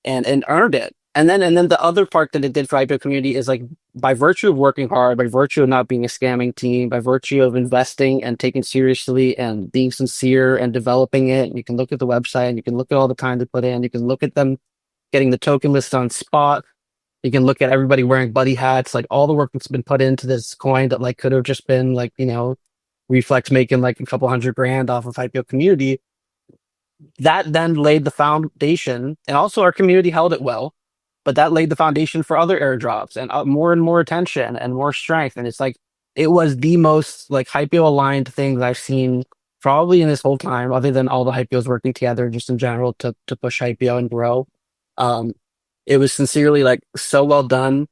and earned it. And then the other part that it did for IPO community is like, by virtue of working hard, by virtue of not being a scamming team, by virtue of investing and taking seriously and being sincere and developing it. And you can look at the website and you can look at all the time they put in. You can look at them getting the token list on spot. You can look at everybody wearing Buddy hats, like all the work that's been put into this coin that like could have just been like, you know, Reflex making like a couple $100,000 off of IPO community. That then laid the foundation, and also our community held it well, but that laid the foundation for other airdrops and more attention and more strength. And it's like, it was the most like Hypeo aligned thing that I've seen probably in this whole time, other than all the Hypeos working together just in general to push Hypeo and grow. It was sincerely like so well done.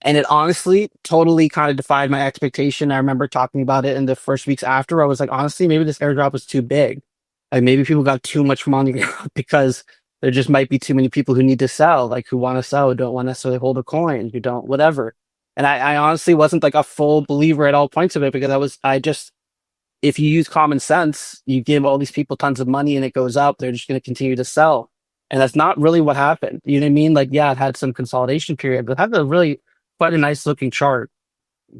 And it honestly totally kind of defied my expectation. I remember talking about it in the first weeks after. I was like, honestly, maybe this airdrop was too big. Like, maybe people got too much money because there just might be too many people who need to sell, like who want to sell, who don't want to necessarily hold a coin, who don't, whatever. And I honestly wasn't like a full believer at all points of it, because if you use common sense, you give all these people tons of money and it goes up, they're just going to continue to sell. And that's not really what happened. You know what I mean? Like, yeah, it had some consolidation period, but it had a really quite a nice looking chart.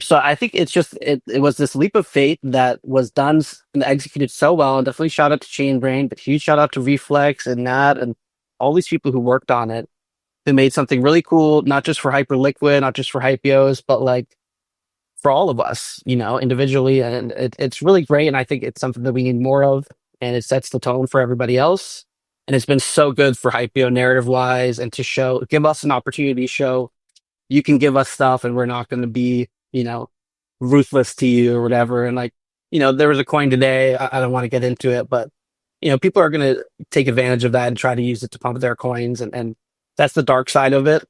So I think it's just, it was this leap of faith that was done and executed so well. And definitely shout out to Chainbrain, but huge shout out to Reflex and Nat and all these people who worked on it, who made something really cool, not just for Hyperliquid, not just for Hypeos, but like for all of us, you know, individually. And it's really great. And I think it's something that we need more of, and it sets the tone for everybody else. And it's been so good for Hypeo narrative wise, and to give us an opportunity to show you can give us stuff and we're not going to be, you know, ruthless to you or whatever. And like, you know, there was a coin today. I don't want to get into it, but you know, people are going to take advantage of that and try to use it to pump their coins. And that's the dark side of it.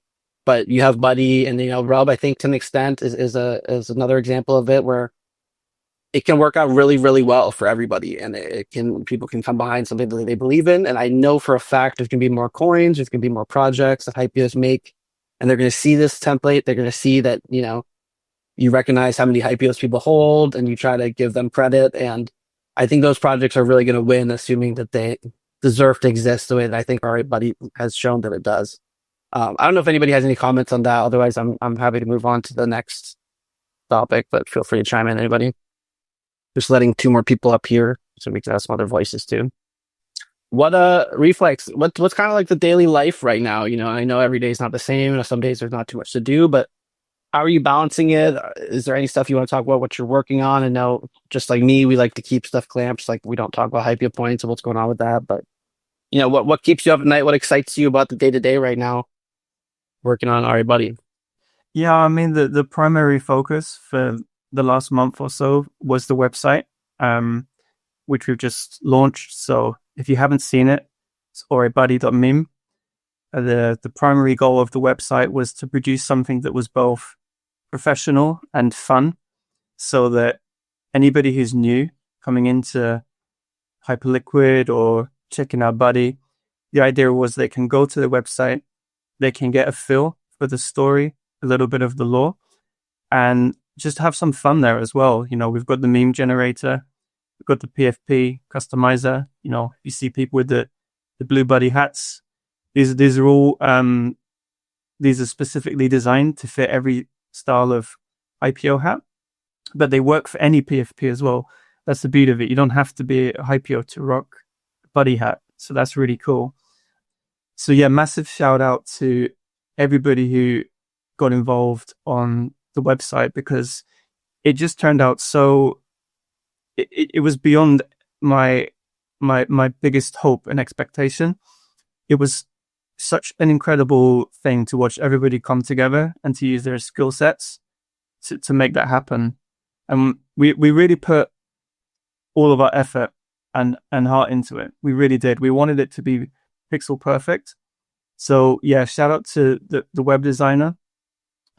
But you have Buddy and, you know, Rub, I think to an extent is another example of it, where it can work out really, really well for everybody. And people can come behind something that they believe in. And I know for a fact there's going to be more coins, there's going to be more projects that Hypeos make, and they're going to see this template. They're going to see that, you know, you recognize how many Hypeos people hold and you try to give them credit. And I think those projects are really going to win, assuming that they deserve to exist the way that I think our Buddy has shown that it does. I don't know if anybody has any comments on that. Otherwise, I'm happy to move on to the next topic, but feel free to chime in, anybody. Just letting 2 more people up here so we can have some other voices too. What Reflex, what's kind of like the daily life right now? You know, I know every day is not the same, and some days there's not too much to do, but how are you balancing it? Is there any stuff you want to talk about, what you're working on? And know, just like me, we like to keep stuff clamps. Like, we don't talk about Hypeo points and what's going on with that. But, you know, what keeps you up at night? What excites you about the day-to-day right now working on Ari Buddy? Yeah, I mean, the primary focus for the last month or so was the website, which we've just launched. So if you haven't seen it, it's oribuddy.meme. The primary goal of the website was to produce something that was both professional and fun, so that anybody who's new coming into Hyperliquid or checking out Buddy, the idea was they can go to the website, they can get a feel for the story, a little bit of the lore, and just have some fun there as well. You know, we've got the meme generator, we've got the PFP customizer. You know, you see people with the blue Buddy hats. These are all these are specifically designed to fit every style of IPO hat, but they work for any PFP as well. That's the beauty of it. You don't have to be a IPO to rock a Buddy hat. So that's really cool. So yeah, massive shout out to everybody who got involved on the website, because it just turned out so it was beyond my biggest hope and expectation. It was such an incredible thing to watch everybody come together and to use their skill sets to make that happen. And we really put all of our effort and heart into it. We really did. We wanted it to be pixel perfect. So yeah, shout out to the web designer,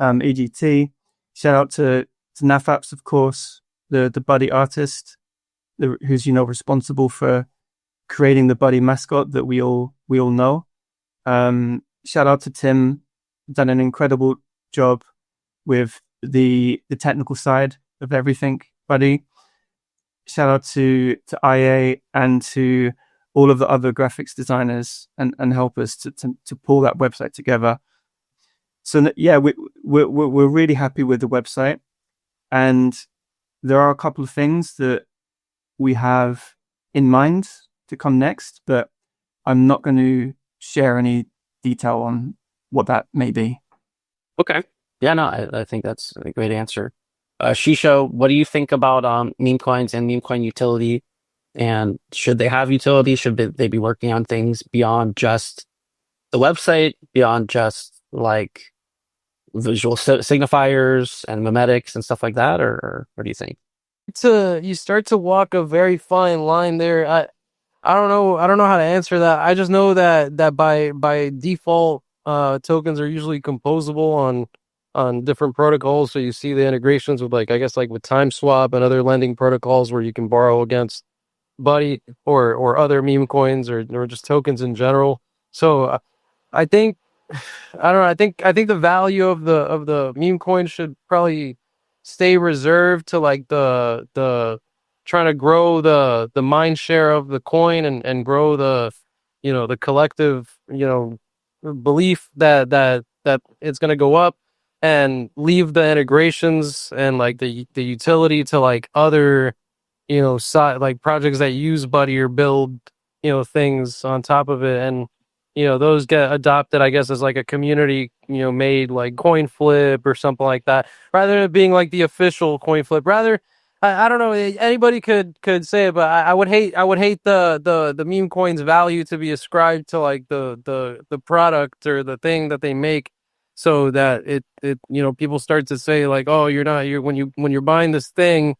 AGT. Shout out to NAFAPS, of course, the buddy artist, who's responsible for creating the buddy mascot that we all know. Shout out to Tim, done an incredible job with the technical side of everything, buddy. Shout out to IA and to all of the other graphics designers and helpers to pull that website together. So yeah, we're really happy with the website, and there are a couple of things that we have in mind to come next, but I'm not going to share any detail on what that may be. Okay. Yeah, no, I think that's a great answer. Shisho, what do you think about meme coins and meme coin utility? And should they have utility? Should they be working on things beyond just the website, beyond just like visual signifiers and memetics and stuff like that? Or what do you think? You start to walk a very fine line there. I don't know how to answer that. I just know that by default, tokens are usually composable on different protocols. So you see the integrations with like with TimeSwap and other lending protocols where you can borrow against Buddy or other meme coins or just tokens in general. So I think I don't know. I think the value of the meme coin should probably stay reserved to like the trying to grow the mind share of the coin and grow the the collective belief that it's going to go up, and leave the integrations and like the utility to like other like projects that use Buddy or build things on top of it, and those get adopted, I guess, as like a community made like coin flip or something like that, rather than being like the official coin flip. Rather, I don't know, anybody could say it, but I would hate the meme coins value to be ascribed to like the product or the thing that they make, so that it people start to say like, oh, you're when you're buying this thing,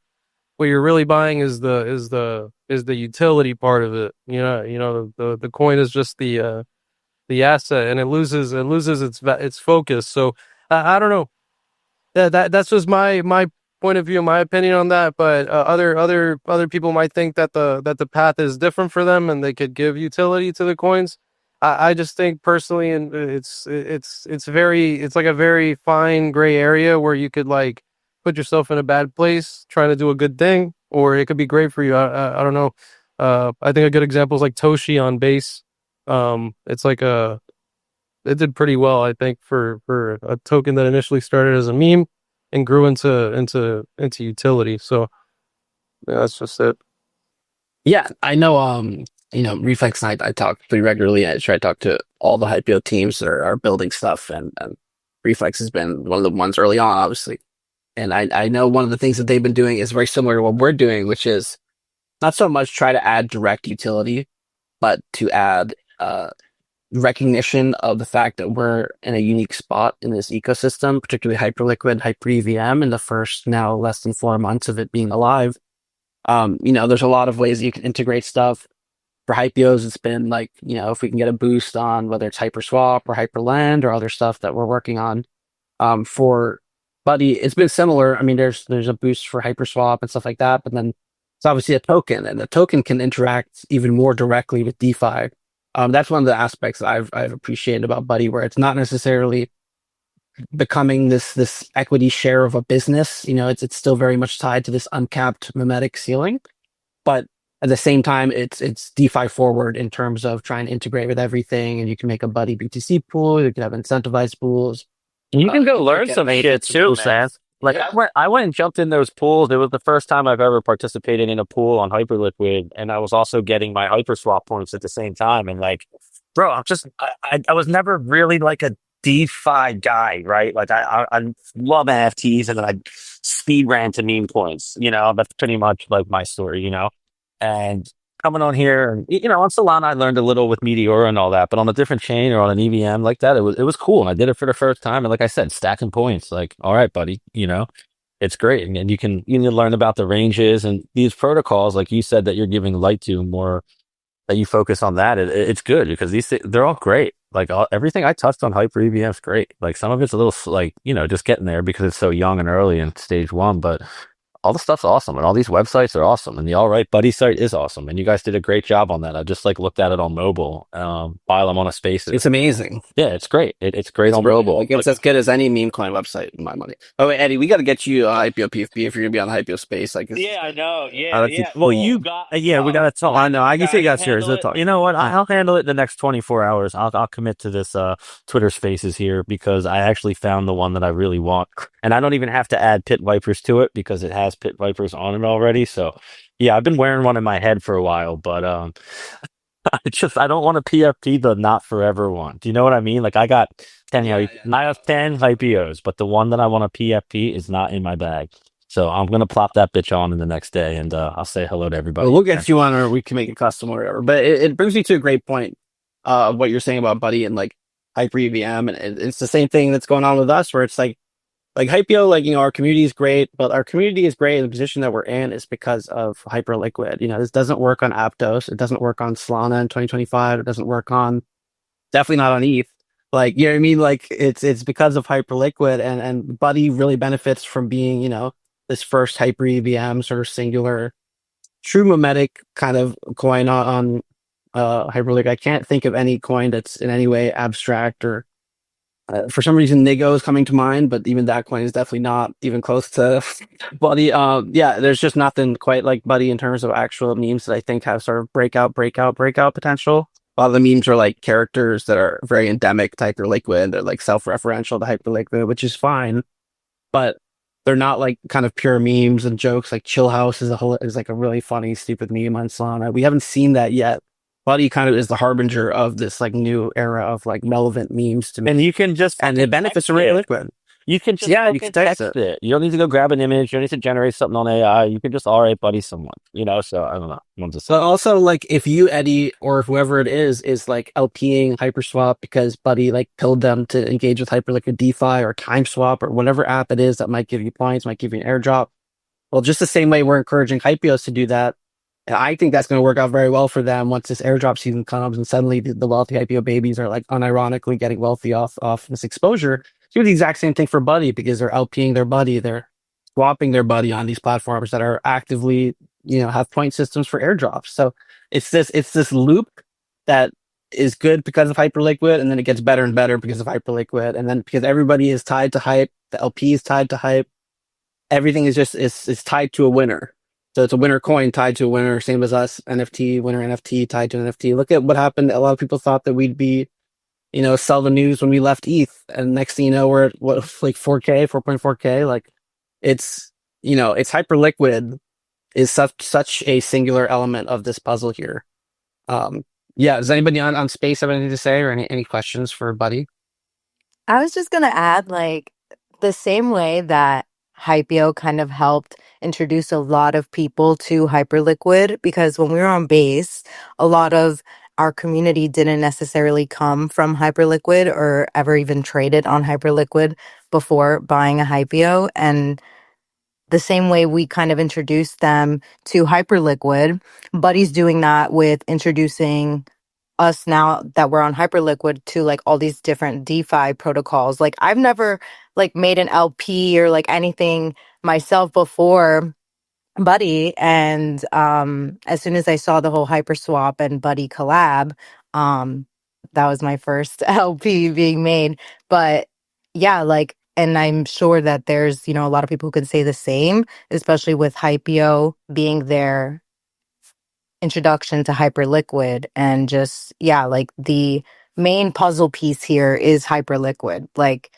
what you're really buying is the utility part of it. The coin is just the asset, and it loses its focus. So I don't know. That's just my point of view, my opinion on that. But other people might think that the path is different for them, and they could give utility to the coins. I just think personally, and it's like a very fine gray area where you could like put yourself in a bad place trying to do a good thing, or it could be great for you. I don't know. I think a good example is like Toshi on base. It's like it did pretty well, I think, for a token that initially started as a meme and grew into utility. So yeah, that's just it. Yeah, I know. Reflex and I talk pretty regularly. I try to talk to all the Hypeo teams that are building stuff, and Reflex has been one of the ones early on, obviously. And I know one of the things that they've been doing is very similar to what we're doing, which is not so much try to add direct utility, but to add recognition of the fact that we're in a unique spot in this ecosystem, particularly Hyperliquid, Hyper EVM, in the first now less than 4 months of it being alive. There's a lot of ways you can integrate stuff. For Hypeos, it's been like, if we can get a boost on whether it's HyperSwap or HyperLend or other stuff that we're working on. For Buddy, it's been similar. I mean, there's a boost for HyperSwap and stuff like that, but then it's obviously a token, and the token can interact even more directly with DeFi. That's one of the aspects that I've appreciated about Buddy, where it's not necessarily becoming this equity share of a business. It's still very much tied to this uncapped memetic ceiling, but at the same time, it's DeFi forward in terms of trying to integrate with everything, and you can make a Buddy BTC pool. You can have incentivized pools. You can go learn some shit too, man. Like I went and jumped in those pools. It was the first time I've ever participated in a pool on Hyperliquid, and I was also getting my HyperSwap points at the same time. And like, bro, I was never really like a DeFi guy, right? Like I love NFTs, and then I speed ran to meme coins. That's pretty much like my story. And coming on here, and on Solana, I learned a little with Meteor and all that, but on a different chain or on an EVM like that, it was cool. And I did it for the first time. And like I said, stacking points, like, all right, buddy, it's great. And you can learn about the ranges and these protocols, like you said, that you're giving light to more that you focus on that, it's good because they're all great. Like everything I touched on Hyper EVM is great. Like some of it's a little like, just getting there because it's so young and early in stage one, but all the stuff's awesome and all these websites are awesome and the All Right Buddy site is awesome and you guys did a great job on that. I just like looked at it on mobile while I'm on a space. It's amazing. Yeah, it's great. It's great on mobile. Like, it's as good as any meme coin website in my money. Oh wait, Eddie, we got to get you IPO PFP if you're gonna be on the IPO space. Like, Yeah, I know. Well, Well, you got. we gotta talk. I know. I can see you got yours. Talk. You know what? I'll handle it in the next 24 hours. I'll commit to this Twitter Spaces here because I actually found the one that I really want, and I don't even have to add Pit Vipers to it because it has Pit Vipers on it already. So, yeah, I've been wearing one in my head for a while, but I don't want to PFP the not forever one. Do you know what I mean? Like I got 10, I have 10 IPOs, but the one that I want to PFP is not in my bag. So I'm gonna plop that bitch on in the next day, and I'll say hello to everybody. we'll get you on, or we can make it custom or whatever. But it brings me to a great point of what you're saying about Buddy and like Hyper EVM, and it's the same thing that's going on with us, where it's like Hypeo, like, our community is great, but our community is great in the position that we're in is because of Hyperliquid. This doesn't work on Aptos. It doesn't work on Solana in 2025. It doesn't work on, definitely not on ETH. Like, you know what I mean? Like, it's because of Hyperliquid, and Buddy really benefits from being, this first Hyper EVM sort of singular, true memetic kind of coin on Hyperliquid. I can't think of any coin that's in any way abstract or for some reason, Nigo is coming to mind, but even that coin is definitely not even close to Buddy. Yeah, there's just nothing quite like Buddy in terms of actual memes that I think have sort of breakout potential. A lot of the memes are like characters that are very endemic to Hyperliquid. They're like self-referential to Hyperliquid, which is fine, but they're not like kind of pure memes and jokes. Like Chill House is like a really funny, stupid meme on Solana. We haven't seen that yet. Buddy kind of is the harbinger of this like new era of like relevant memes to me. And you can just and it benefits from Liquid. You can just you can text it. You don't need to go grab an image. You don't need to generate something on AI. You can just All Right Buddy someone. So I don't know. But also, like, if you, Eddie, or whoever it is like LPing Hyperswap because Buddy like pilled them to engage with Hyperliquid DeFi or TimeSwap or whatever app it is that might give you points, might give you an airdrop. Well, just the same way we're encouraging Hypeos to do that. And I think that's going to work out very well for them once this airdrop season comes and suddenly the wealthy IPO babies are like unironically getting wealthy off this exposure. Do the exact same thing for Buddy because they're LPing their Buddy, they're swapping their Buddy on these platforms that are actively, have point systems for airdrops. So it's this loop that is good because of Hyperliquid, and then it gets better and better because of Hyperliquid, and then because everybody is tied to hype, the LP is tied to hype, everything is just is tied to a winner. So it's a winner coin tied to a winner, same as us, NFT, winner NFT tied to an NFT. Look at what happened. A lot of people thought that we'd be, sell the news when we left ETH. And next thing you know, we're at like 4K, 4.4K. Like it's Hyperliquid is such a singular element of this puzzle here. Yeah. Does anybody on space have anything to say or any questions for Buddy? I was just going to add, like, the same way that Hypeo kind of helped introduce a lot of people to Hyperliquid, because when we were on base, a lot of our community didn't necessarily come from Hyperliquid or ever even traded on Hyperliquid before buying a Hypeo. And the same way we kind of introduced them to Hyperliquid, Buddy's doing that with introducing us now that we're on Hyperliquid to like all these different DeFi protocols. Like I've never like made an LP or like anything myself before Buddy, and as soon as I saw the whole Hyperswap and Buddy collab, that was my first LP being made. But yeah, like, and I'm sure that there's, a lot of people who could say the same, especially with Hypeo being their introduction to Hyperliquid, and just, yeah, like the main puzzle piece here is Hyperliquid. Like,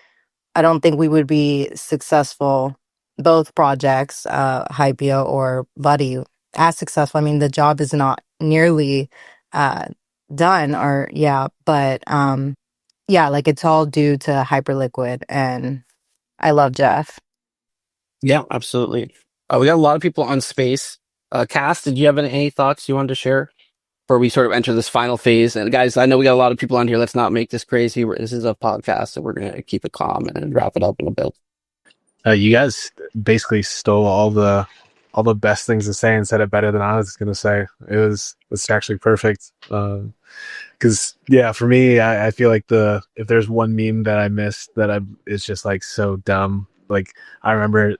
I don't think we would be successful, both projects, Hypeo or Buddy, as successful. I mean, the job is not nearly done, or yeah, but yeah, like it's all due to Hyperliquid, and I love Jeff. Yeah, absolutely. We got a lot of people on space. Cass, did you have any thoughts you wanted to share before we sort of enter this final phase? And guys, I know we got a lot of people on here. Let's not make this crazy. This is a podcast, so we're going to keep it calm and wrap it up in a bit. You guys basically stole all all the best things to say and said it better than I was going to say. It's actually perfect. Cause yeah, for me, I feel like if there's one meme that I missed it's just like so dumb. Like I remember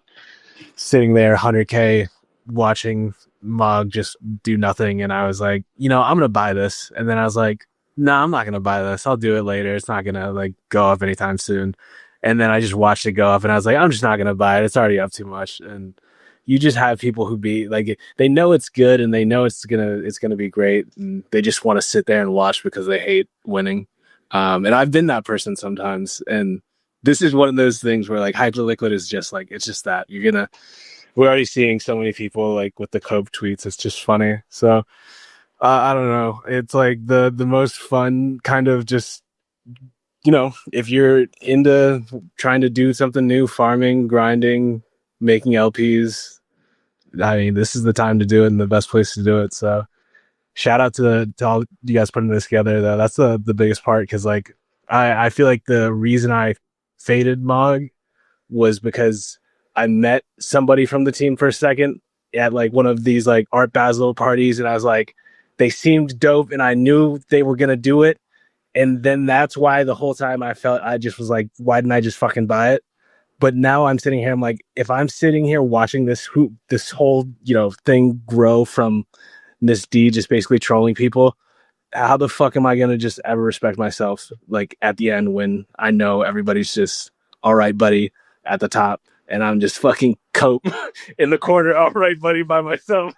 sitting there 100K watching Mog just do nothing. And I was like, I'm going to buy this. And then I was like, no, I'm not going to buy this. I'll do it later. It's not going to like go up anytime soon. And then I just watched it go up and I was like, I'm just not going to buy it. It's already up too much. And you just have people who be like, they know it's good and they know it's gonna be great. And they just want to sit there and watch because they hate winning. And I've been that person sometimes. And this is one of those things where like Hyperliquid is just like, it's just that we're already seeing so many people like with the Cope tweets. It's just funny. So I don't know. It's like the most fun kind of just, if you're into trying to do something new, farming, grinding, making LPs, I mean, this is the time to do it and the best place to do it. So shout out to all you guys putting this together though. That's the biggest part. Because like I feel like the reason I faded Mog was because I met somebody from the team for a second at like one of these like Art Basel parties, and I was like, they seemed dope and I knew they were gonna do it. And then that's why the whole time I just was like, why didn't I just fucking buy it? But now I'm sitting here, I'm like, if I'm sitting here watching this whole, thing grow from Miss D just basically trolling people, how the fuck am I going to just ever respect myself? Like at the end when I know everybody's just, all right, buddy, at the top. And I'm just fucking Cope in the corner, all right, buddy, by myself.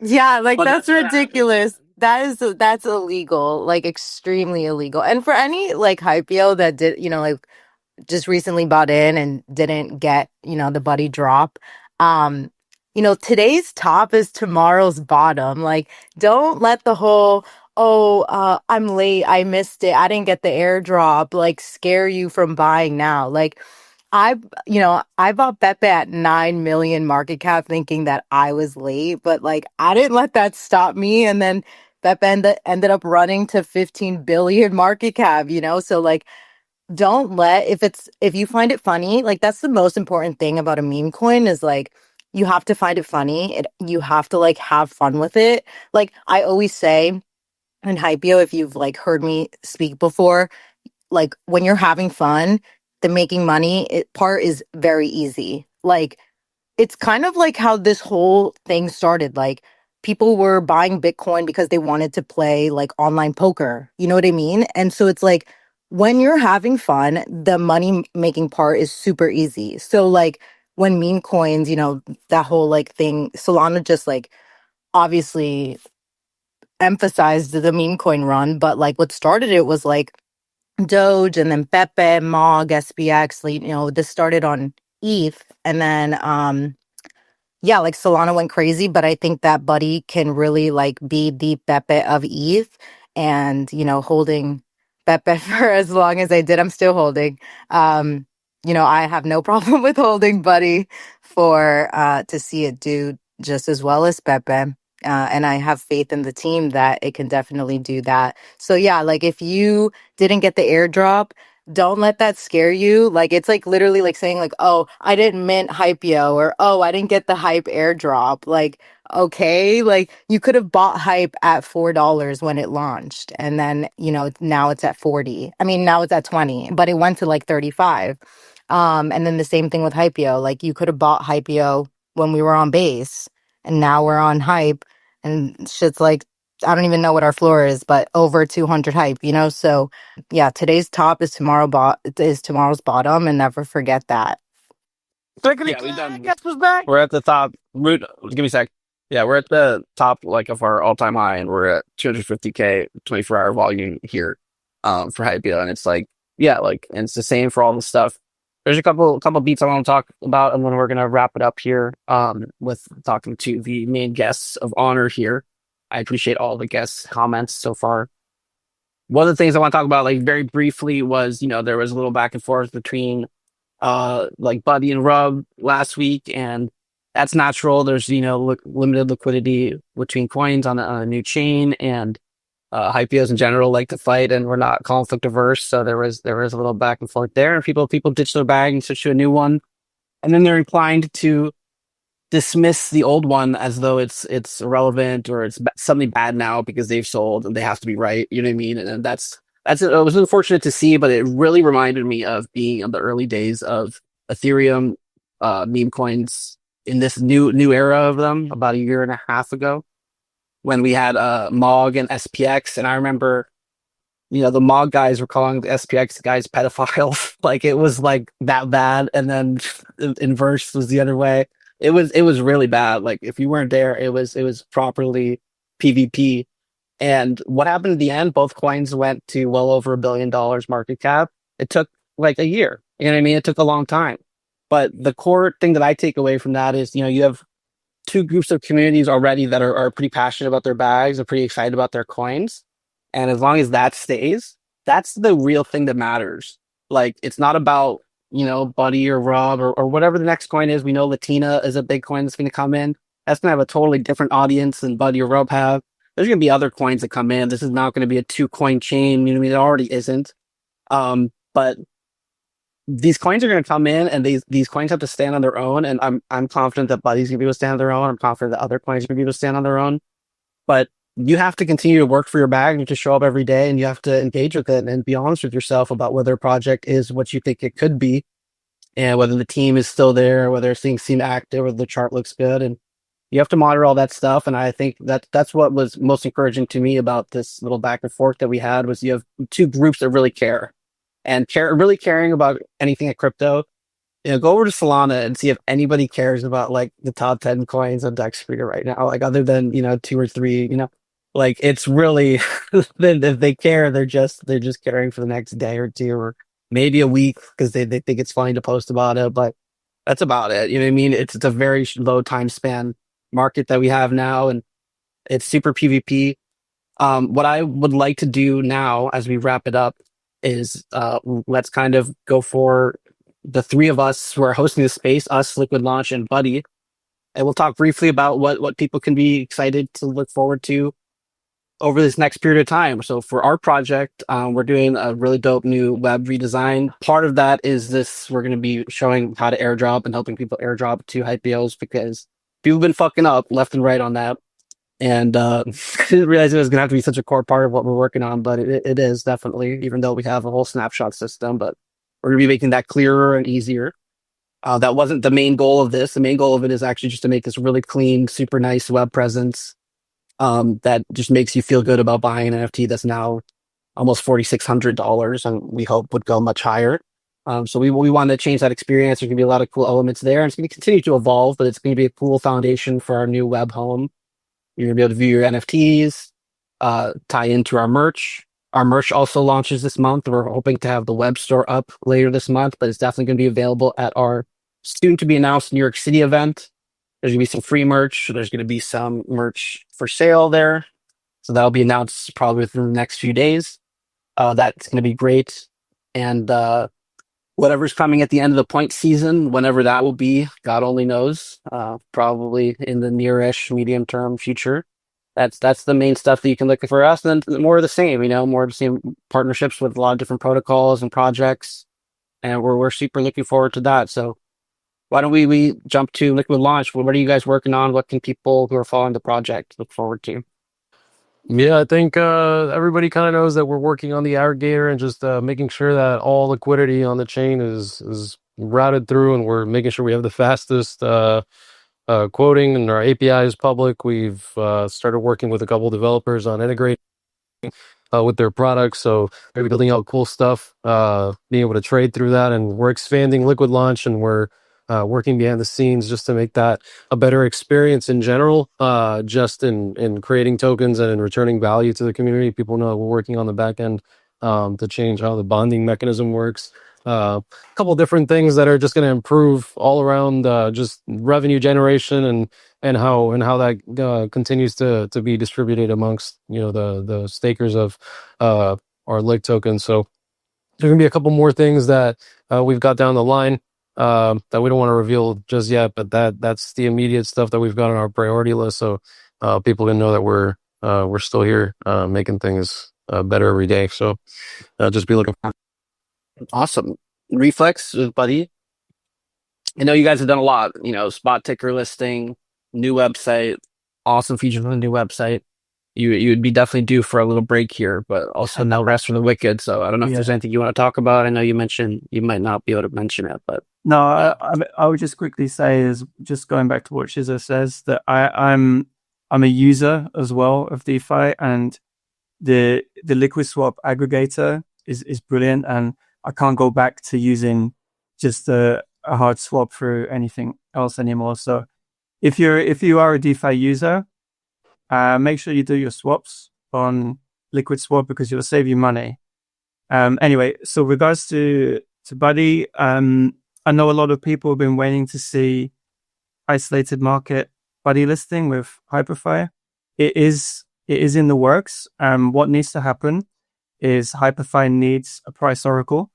Yeah, like But that's ridiculous. That's illegal, like extremely illegal. And for any like hypeo that did, like just recently bought in and didn't get, the buddy drop. Today's top is tomorrow's bottom. Like, don't let the whole, I'm late, I missed it, I didn't get the airdrop, like scare you from buying now. Like, I bought Pepe at 9 million market cap thinking that I was late, but like I didn't let that stop me. And then Pepe ended up running to 15 billion market cap, so like don't let if you find it funny, like that's the most important thing about a meme coin is like you have to find it funny. You have to like have fun with it. Like I always say in Hypeo, if you've like heard me speak before, like when you're having fun, the making money part is very easy. Like it's kind of like how this whole thing started. Like people were buying Bitcoin because they wanted to play like online poker. You know what I mean? And so it's like when you're having fun, the money making part is super easy. So like when meme coins, that whole like thing, Solana just like obviously emphasized the meme coin run, but like what started it was like Doge and then Pepe, Mog, SPX, like, this started on ETH and then yeah, like Solana went crazy, but I think that Buddy can really like be the Pepe of ETH and, holding Pepe for as long as I did. I'm still holding. I have no problem with holding Buddy for to see it do just as well as Pepe. And I have faith in the team that it can definitely do that. So yeah, like if you didn't get the airdrop, don't let that scare you. Like it's like literally like saying like, oh, I didn't mint Hypeo or oh, I didn't get the hype airdrop. Like, okay, like you could have bought hype at $4 when it launched. And then, now it's at 40. I mean, now it's at 20, but it went to like 35. And then the same thing with Hypeo. Like you could have bought Hypeo when we were on base and now we're on hype and shit's like, I don't even know what our floor is, but over 200 hype, So yeah, today's top is tomorrow's bottom, and never forget that. Yeah, we've done. We're at the top. Give me a sec. Yeah, we're at the top like of our all-time high, and we're at 250K 24-hour volume here, for Hypeo, and it's like and it's the same for all the stuff. There's a couple beats I want to talk about, and then we're gonna wrap it up here, with talking to the main guests of honor here. I appreciate all the guests' comments so far. One of the things I want to talk about, like very briefly, was there was a little back and forth between like Buddy and Rub last week, and that's natural. There's limited liquidity between coins on a new chain, and Hypeos in general like to fight, and we're not conflict averse, so there was a little back and forth there, and people ditched their bag and switched to a new one, and then they're inclined to dismiss the old one as though it's irrelevant or it's suddenly bad now because they've sold and they have to be right. You know what I mean? And that's it. It was unfortunate to see, but it really reminded me of being in the early days of Ethereum, meme coins in this new era of them about a year and a half ago when we had Mog and SPX, and I remember the Mog guys were calling the SPX guys pedophiles. Like it was like that bad. And then inverse was the other way. It was really bad. Like if you weren't there, it was properly PvP. And what happened at the end? Both coins went to well over $1 billion market cap. It took like a year. You know what I mean? It took a long time. But the core thing that I take away from that is, you have two groups of communities already that are pretty passionate about their bags, are pretty excited about their coins. And as long as that stays, that's the real thing that matters. Like, it's not about, Buddy or Rob or whatever the next coin is. We know Latina is a big coin that's going to come in. That's going to have a totally different audience than Buddy or Rob have. There's going to be other coins that come in. This is not going to be a 2-coin chain. You know what I mean? It already isn't. But these coins are going to come in, and these coins have to stand on their own. And I'm confident that Buddy's going to be able to stand on their own. I'm confident that other coins are going to be able to stand on their own. But you have to continue to work for your bag. You have to show up every day, and you have to engage with it and be honest with yourself about whether a project is what you think it could be, and whether the team is still there, whether things seem active, whether the chart looks good, and you have to monitor all that stuff. And I think that's what was most encouraging to me about this little back and forth that we had was you have two groups that really care and really caring about anything at crypto. Go over to Solana and see if anybody cares about like the top 10 coins on Dexperia right now, like other than, 2 or 3, like it's really, if they care, they're just caring for the next day or two, or maybe a week because they think it's funny to post about it. But that's about it. You know what I mean? It's a very low time span market that we have now, and it's super PvP. What I would like to do now as we wrap it up is let's kind of go for the three of us who are hosting the space, us, LiquidLaunch, and Buddy, and we'll talk briefly about what people can be excited to look forward to over this next period of time. So for our project, we're doing a really dope new web redesign. Part of that is we're going to be showing how to airdrop and helping people airdrop to Hypeos because people have been fucking up left and right on that. And I didn't realize it was going to have to be such a core part of what we're working on, but it is definitely, even though we have a whole snapshot system, but we're going to be making that clearer and easier. That wasn't the main goal of this. The main goal of it is actually just to make this really clean, super nice web presence that just makes you feel good about buying an NFT that's now almost $4,600 and we hope would go much higher. So we want to change that experience. There's going to be a lot of cool elements there, and it's going to continue to evolve, but it's going to be a cool foundation for our new web home. You're going to be able to view your NFTs, tie into our merch. Our merch also launches this month. We're hoping to have the web store up later this month, but it's definitely going to be available at our soon-to-be-announced New York City event. There's going to be some free merch. There's going to be some merch for sale there. So that'll be announced probably within the next few days. That's going to be great. And whatever's coming at the end of the point season, whenever that will be, God only knows, probably in the near-ish medium-term future. That's the main stuff that you can look for us. And then more of the same, more of the same partnerships with a lot of different protocols and projects. And we're super looking forward to that. So why don't we jump to LiquidLaunch? What are you guys working on? What can people who are following the project look forward to? Yeah, I think everybody kind of knows that we're working on the aggregator and just making sure that all liquidity on the chain is routed through, and we're making sure we have the fastest quoting, and our API is public. We've started working with a couple developers on integrating with their products, so maybe building out cool stuff, being able to trade through that, and we're expanding LiquidLaunch, and we're working behind the scenes just to make that a better experience in general, just in creating tokens and in returning value to the community. People know we're working on the back end to change how the bonding mechanism works. A couple different things that are just going to improve all around just revenue generation and how that continues to be distributed amongst the stakers of our Lick token. So there's going to be a couple more things that we've got down the line that we don't want to reveal just yet, but that's the immediate stuff that we've got on our priority list. So people can know that we're still here making things better every day. So just be looking for. Awesome. Reflex, Buddy. I know you guys have done a lot, spot ticker listing, new website, awesome features on the new website. You'd be definitely due for a little break here, but also no rest for the wicked. So I don't know if there's anything you want to talk about. I know you mentioned you might not be able to mention it, but no, I would just quickly say is just going back to what Shiza says that I'm a user as well of DeFi, and the Liquid Swap aggregator is brilliant, and I can't go back to using just a hard swap through anything else anymore. So if you are a DeFi user, make sure you do your swaps on Liquid Swap because it'll save you money. Anyway, so regards to Buddy, I know a lot of people have been waiting to see isolated market Buddy listing with Hyperfire. It is in the works. What needs to happen is Hyperfire needs a price oracle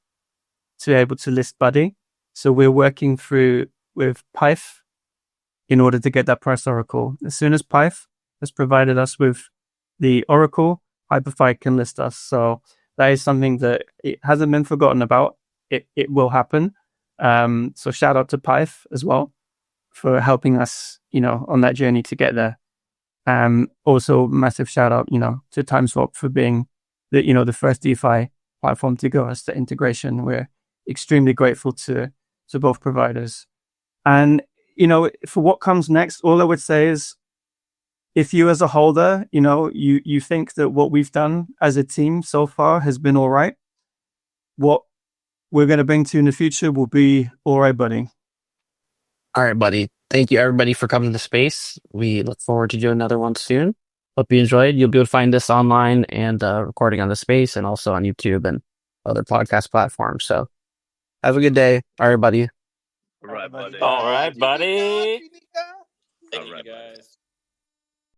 to be able to list Buddy. So we're working through with Pyth in order to get that price oracle. As soon as Pyth has provided us with the oracle, Hyperfire can list us. So that is something that it hasn't been forgotten about. It will happen. So shout out to Pyth as well for helping us, on that journey to get there. Also massive shout out, to TimeSwap for being the first DeFi platform to go us to integration. We're extremely grateful to both providers. And, for what comes next, all I would say is if you as a holder, you think that what we've done as a team so far has been all right, what we're going to bring to you in the future will be all right, buddy. All right, buddy. Thank you, everybody, for coming to space. We look forward to doing another one soon. Hope you enjoyed. You'll be able to find this online and recording on the space and also on YouTube and other podcast platforms. So have a good day. All right, buddy. All right, buddy. All right, buddy. Thank you, guys.